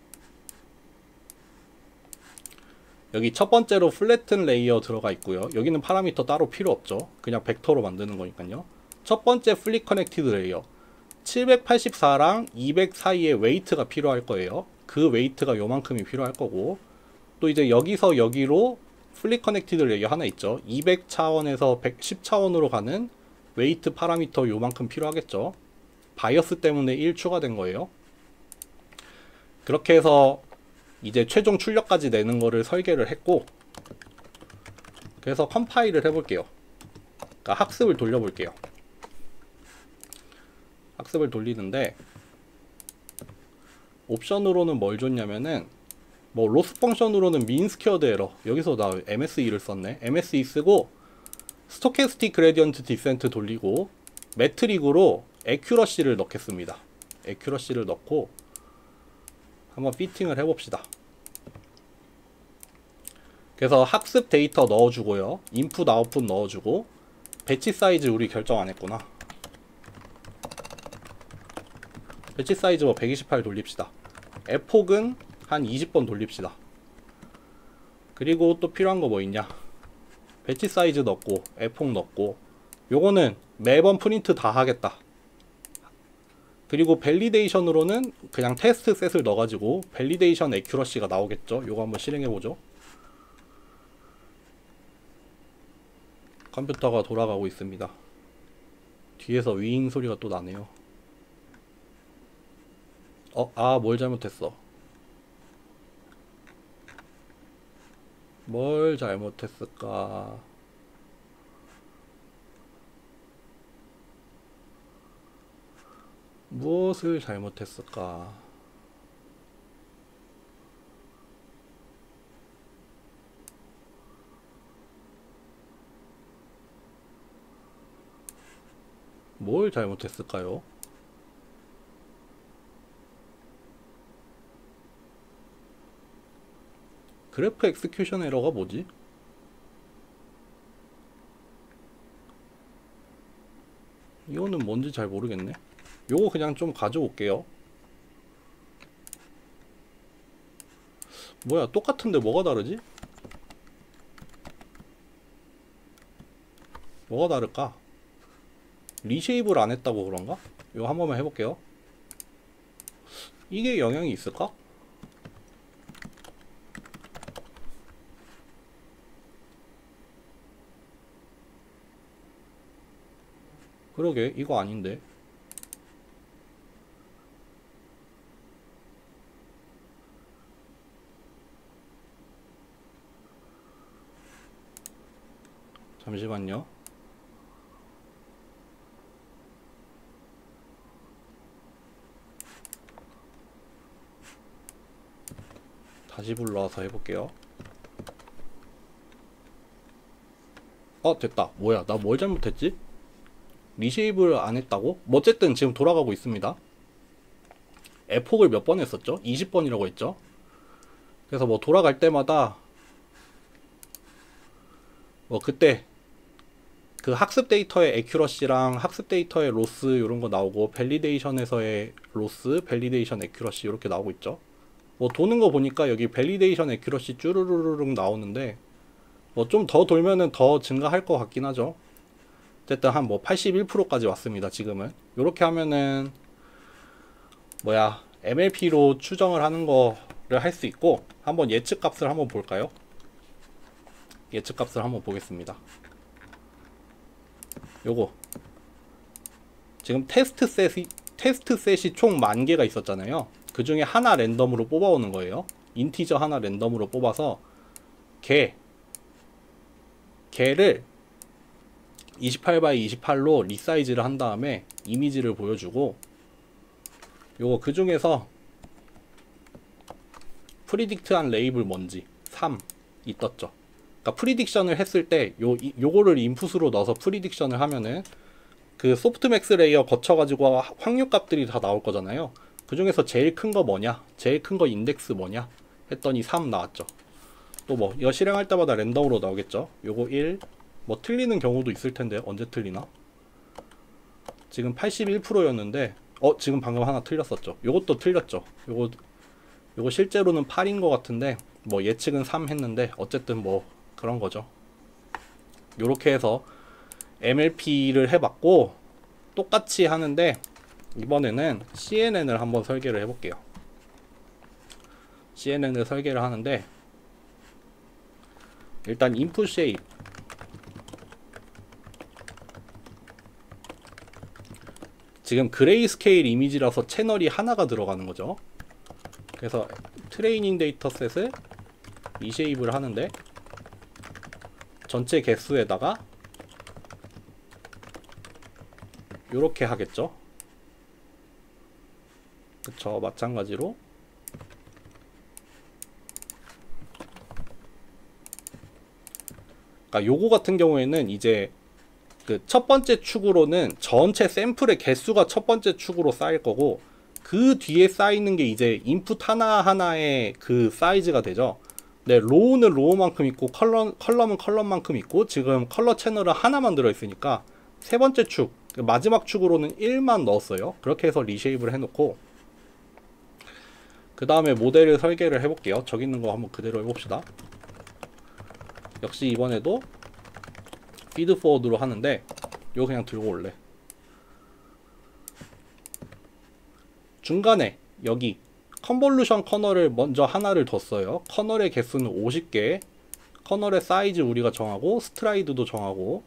여기 첫 번째로 플래튼 레이어 들어가 있고요. 여기는 파라미터 따로 필요 없죠. 그냥 벡터로 만드는 거니까요. 첫 번째 플리 커넥티드 레이어 784랑 200 사이에 웨이트가 필요할 거예요. 그 웨이트가 요만큼이 필요할 거고, 또 이제 여기서 여기로 플리 커넥티드 레이어 하나 있죠. 200 차원에서 110 차원으로 가는 웨이트 파라미터 요만큼 필요하겠죠. 바이어스 때문에 1 추가된 거예요. 그렇게 해서 이제 최종 출력까지 내는 거를 설계를 했고, 그래서 컴파일을 해볼게요. 그러니까 학습을 돌려볼게요. 학습을 돌리는데 옵션으로는 뭘 줬냐면은 뭐 로스 펑션으로는 민 스퀘어드 에러, 여기서 나 MSE를 썼네. MSE 쓰고 스토캐스틱 그레디언트 디센트 돌리고 매트릭으로 에큐러시를 넣겠습니다. 에큐러시를 넣고 한번 피팅을 해봅시다. 그래서 학습 데이터 넣어주고요. 인풋 아웃풋 넣어주고, 배치 사이즈 우리 결정 안했구나. 배치 사이즈 뭐 128 돌립시다. 에폭은 한 20번 돌립시다. 그리고 또 필요한 거 뭐 있냐? 배치 사이즈 넣고 에폭 넣고, 요거는 매번 프린트 다 하겠다. 그리고 밸리데이션으로는 그냥 테스트 셋을 넣어가지고 밸리데이션 에큐러시가 나오겠죠. 요거 한번 실행해보죠. 컴퓨터가 돌아가고 있습니다. 뒤에서 윙 소리가 또 나네요. 뭘 잘못했어. 뭘 잘못했을까? 무엇을 잘못했을까? 뭘 잘못했을까요? 그래프 엑스큐션 에러가 뭐지? 이거는 뭔지 잘 모르겠네. 요거 그냥 좀 가져올게요. 뭐야, 똑같은데 뭐가 다르지? 뭐가 다를까? 리쉐입을 안 했다고 그런가? 이거 한 번만 해볼게요. 이게 영향이 있을까? 그러게, 이거 아닌데. 잠시만요. 다시 불러와서 해볼게요. 됐다. 뭐야, 나 뭘 잘못했지? 리쉐입을 안 했다고? 뭐 어쨌든 지금 돌아가고 있습니다. 에폭을 몇 번 했었죠? 20번이라고 했죠? 그래서 뭐 돌아갈 때마다 뭐 그때 그 학습 데이터의 에큐러시랑 학습 데이터의 로스 이런 거 나오고 밸리데이션에서의 로스, 밸리데이션 에큐러시 이렇게 나오고 있죠. 뭐 도는 거 보니까 여기 밸리데이션 에큐러시 쭈루루루룩 나오는데 뭐 좀 더 돌면은 더 증가할 것 같긴 하죠. 어쨌든 한 뭐 81%까지 왔습니다. 지금은 요렇게 하면은 뭐야 MLP로 추정을 하는 거를 할 수 있고 한번 예측 값을 한번 볼까요? 예측 값을 한번 보겠습니다. 요거 지금 테스트 셋이 총 10,000개가 있었잖아요. 그 중에 하나 랜덤으로 뽑아오는 거예요. 인티저 하나 랜덤으로 뽑아서 걔를 28x28로 리사이즈를 한 다음에 이미지를 보여주고 요거 그 중에서 프리딕트한 레이블 뭔지 3이 떴죠. 그러니까 프리딕션을 했을 때 요거를 인풋으로 넣어서 프리딕션을 하면은 그 소프트맥스 레이어 거쳐가지고 확률값들이 다 나올 거잖아요. 그 중에서 제일 큰 거 뭐냐? 제일 큰 거 인덱스 뭐냐? 했더니 3 나왔죠. 또 뭐 이거 실행할 때마다 랜덤으로 나오겠죠. 요거 1, 뭐 틀리는 경우도 있을 텐데 언제 틀리나? 지금 81%였는데 지금 방금 하나 틀렸었죠. 요것도 틀렸죠. 요거 실제로는 8인 것 같은데 뭐 예측은 3 했는데 어쨌든 뭐 그런 거죠. 요렇게 해서 MLP를 해봤고 똑같이 하는데 이번에는 CNN을 한번 설계를 해볼게요. CNN을 설계를 하는데 일단 인풋 쉐입 지금 그레이스케일 이미지라서 채널이 하나가 들어가는 거죠. 그래서 트레이닝 데이터셋을 리쉐입을 하는데 전체 개수에다가 요렇게 하겠죠. 그쵸, 마찬가지로 그러니까 요거 같은 경우에는 이제 그 첫 번째 축으로는 전체 샘플의 개수가 첫 번째 축으로 쌓일 거고 그 뒤에 쌓이는 게 이제 인풋 하나하나의 그 사이즈가 되죠. 네, 로우는 로우만큼 있고 컬럼은 컬럼만큼 있고 지금 컬러 채널은 하나만 들어있으니까 세 번째 축, 마지막 축으로는 1만 넣었어요. 그렇게 해서 리쉐입을 해놓고 그 다음에 모델을 설계를 해볼게요. 저기 있는 거 한번 그대로 해봅시다. 역시 이번에도 피드 포워드로 하는데 이거 그냥 들고 올래. 중간에 여기 컨볼루션 커널을 먼저 하나를 뒀어요. 커널의 개수는 50개, 커널의 사이즈 우리가 정하고 스트라이드도 정하고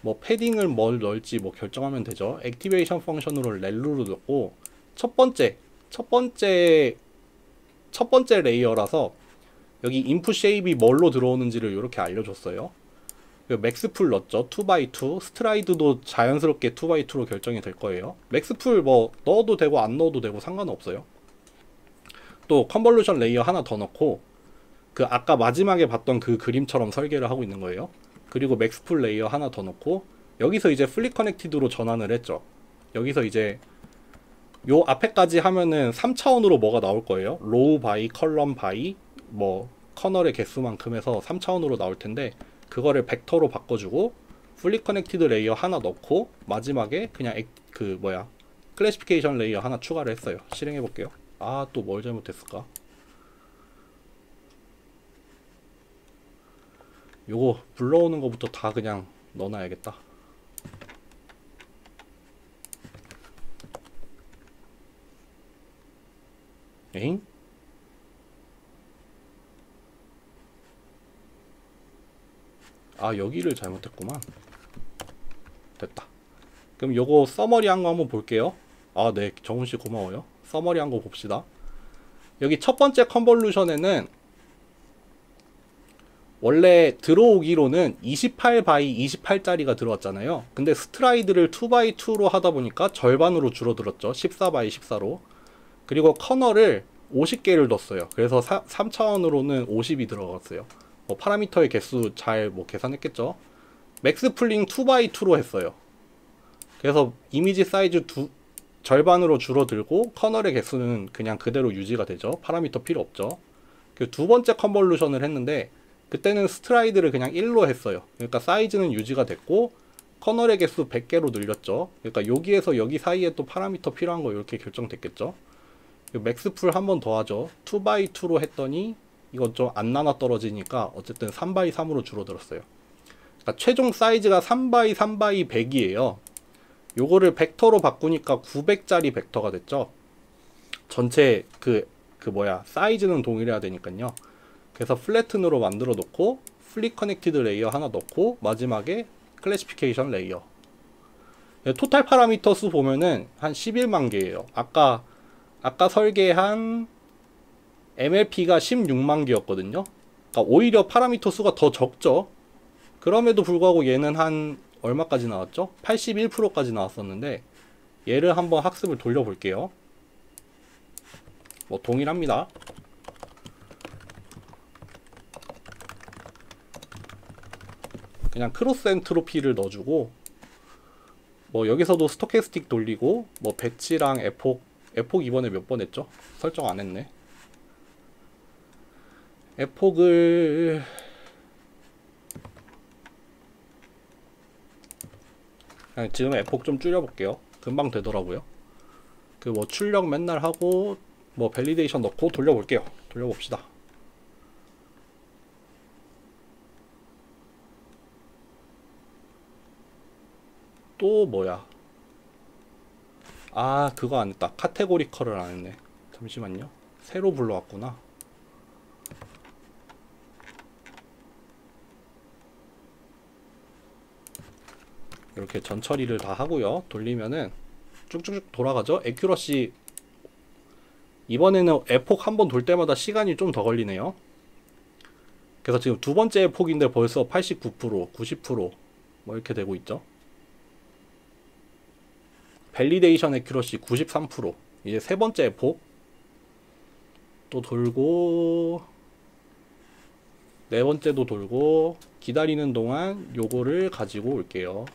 뭐 패딩을 뭘 넣을지 뭐 결정하면 되죠. 액티베이션 펑션으로 렐루를 넣고 첫 번째 레이어라서 여기 인풋 쉐입이 뭘로 들어오는지를 이렇게 알려줬어요. 맥스풀 넣었죠. 2x2 스트라이드도 자연스럽게 2x2로 결정이 될 거예요. 맥스풀 뭐 넣어도 되고 안 넣어도 되고 상관없어요. 또 컨볼루션 레이어 하나 더 넣고 그 아까 마지막에 봤던 그 그림처럼 설계를 하고 있는 거예요. 그리고 맥스풀 레이어 하나 더 넣고 여기서 이제 플립 커넥티드로 전환을 했죠. 여기서 이제 요 앞에까지 하면은 3차원으로 뭐가 나올 거예요. 로우 바이, 컬럼 바이, 뭐 커널의 개수만큼 해서 3차원으로 나올 텐데 그거를 벡터로 바꿔주고 플립 커넥티드 레이어 하나 넣고 마지막에 그냥 클래시피케이션 레이어 하나 추가를 했어요. 실행해 볼게요. 또 뭘 잘못했을까? 요거 불러오는 거부터 다 그냥 넣어놔야겠다. 에잉? 여기를 잘못했구만. 됐다. 그럼 요거 서머리 한 거 한번 볼게요. 네, 정훈씨 고마워요. 서머리 한 거 봅시다. 여기 첫 번째 컨볼루션에는 원래 들어오기로는 28x28짜리가 들어왔잖아요. 근데 스트라이드를 2x2로 하다 보니까 절반으로 줄어들었죠. 14x14로. 그리고 커널을 50개를 넣었어요. 그래서 3차원으로는 50이 들어갔어요. 파라미터의 개수 잘 계산했겠죠. 맥스 풀링 2x2로 했어요. 그래서 이미지 사이즈 절반으로 줄어들고 커널의 개수는 그냥 그대로 유지가 되죠. 파라미터 필요 없죠. 그 두 번째 컨볼루션을 했는데 그때는 스트라이드를 그냥 1로 했어요. 그러니까 사이즈는 유지가 됐고 커널의 개수 100개로 늘렸죠. 그러니까 여기에서 여기 사이에 또 파라미터 필요한 거 이렇게 결정됐겠죠. 맥스풀 한 번 더 하죠. 2x2로 했더니 이건 좀 안 나눠 떨어지니까 어쨌든 3x3으로 줄어들었어요. 그러니까 최종 사이즈가 3x3x 100이에요. 요거를 벡터로 바꾸니까 900짜리 벡터가 됐죠. 전체 사이즈는 동일해야 되니까요. 그래서 플래튼으로 만들어 놓고 플리 커넥티드 레이어 하나 넣고 마지막에 클래시피케이션 레이어. 토탈 파라미터 수 보면은 한 11만 개예요. 아까 설계한 MLP가 16만 개였거든요. 그러니까 오히려 파라미터 수가 더 적죠. 그럼에도 불구하고 얘는 한 얼마까지 나왔죠? 81%까지 나왔었는데 얘를 한번 학습을 돌려볼게요. 뭐 동일합니다. 그냥 크로스 엔트로피를 넣어주고 뭐 여기서도 스토캐스틱 돌리고 뭐 배치랑 에폭 이번에 몇 번 했죠? 설정 안 했네. 에폭을 지금 에폭 좀 줄여볼게요. 금방 되더라고요. 그 뭐 출력 맨날 하고 뭐 밸리데이션 넣고 돌려볼게요. 돌려봅시다. 또 뭐야? 아, 그거 안 했다. 카테고리컬을 안 했네. 잠시만요. 새로 불러왔구나. 이렇게 전 처리를 다 하고요. 돌리면은 쭉쭉쭉 돌아가죠. 에큐러시 이번에는 에폭 한 번 돌 때마다 시간이 좀 더 걸리네요. 그래서 지금 두 번째 에폭인데 벌써 89%, 90%뭐 이렇게 되고 있죠. 밸리데이션 에큐러시 93%. 이제 세 번째 에폭 또 돌고 네 번째도 돌고 기다리는 동안 요거를 가지고 올게요.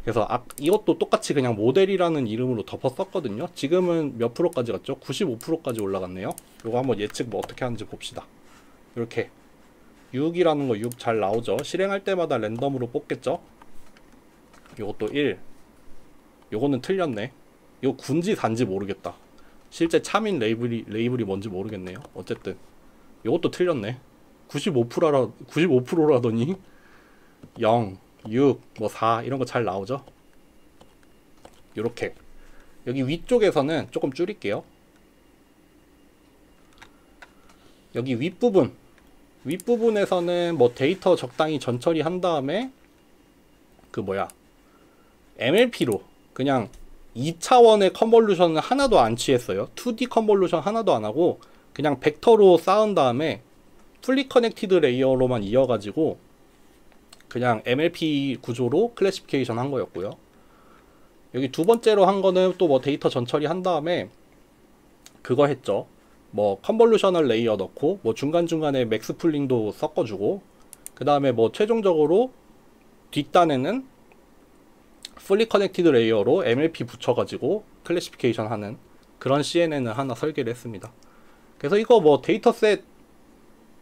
그래서 이것도 똑같이 그냥 모델이라는 이름으로 덮어 썼거든요. 지금은 몇 프로까지 갔죠? 95%까지 올라갔네요. 요거 한번 예측 뭐 어떻게 하는지 봅시다. 이렇게 6이라는 거 6 잘 나오죠. 실행할 때마다 랜덤으로 뽑겠죠. 요것도 1. 요거는 틀렸네. 이거 군지 단지 모르겠다. 실제 참인 레이블이 뭔지 모르겠네요. 어쨌든 요것도 틀렸네. 95%라더니 0, 6, 뭐 4 이런 거 잘 나오죠. 요렇게 여기 위쪽에서는 조금 줄일게요. 여기 윗부분에서는 뭐 데이터 적당히 전처리 한 다음에 MLP로 그냥 2차원의 컨볼루션을 하나도 안 취했어요. 2D 컨볼루션 하나도 안 하고 그냥 벡터로 쌓은 다음에 풀리 커넥티드 레이어로만 이어가지고 그냥 MLP 구조로 클래시피케이션 한 거였고요. 여기 두 번째로 한 거는 또 뭐 데이터 전처리 한 다음에 그거 했죠. 뭐 컨볼루셔널 레이어 넣고 뭐 중간중간에 맥스 풀링도 섞어주고 그 다음에 뭐 최종적으로 뒷단에는 풀리 커넥티드 레이어로 MLP 붙여가지고 클래시피케이션 하는 그런 CNN을 하나 설계를 했습니다. 그래서 이거 뭐 데이터셋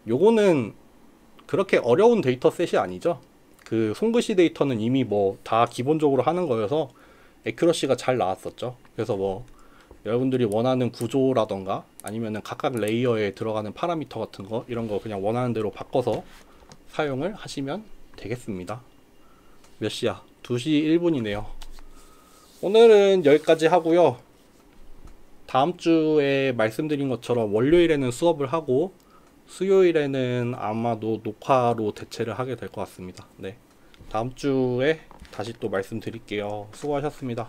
요거는 그렇게 어려운 데이터셋이 아니죠. 그 손글씨 데이터는 이미 뭐 다 기본적으로 하는 거여서 에큐러시가 잘 나왔었죠. 그래서 뭐 여러분들이 원하는 구조라던가 아니면은 각각 레이어에 들어가는 파라미터 같은 거 이런 거 그냥 원하는 대로 바꿔서 사용을 하시면 되겠습니다. 몇 시야? 2시 1분이네요. 오늘은 여기까지 하고요. 다음 주에 말씀드린 것처럼 월요일에는 수업을 하고 수요일에는 아마도 녹화로 대체를 하게 될 것 같습니다. 네, 다음 주에 다시 또 말씀드릴게요. 수고하셨습니다.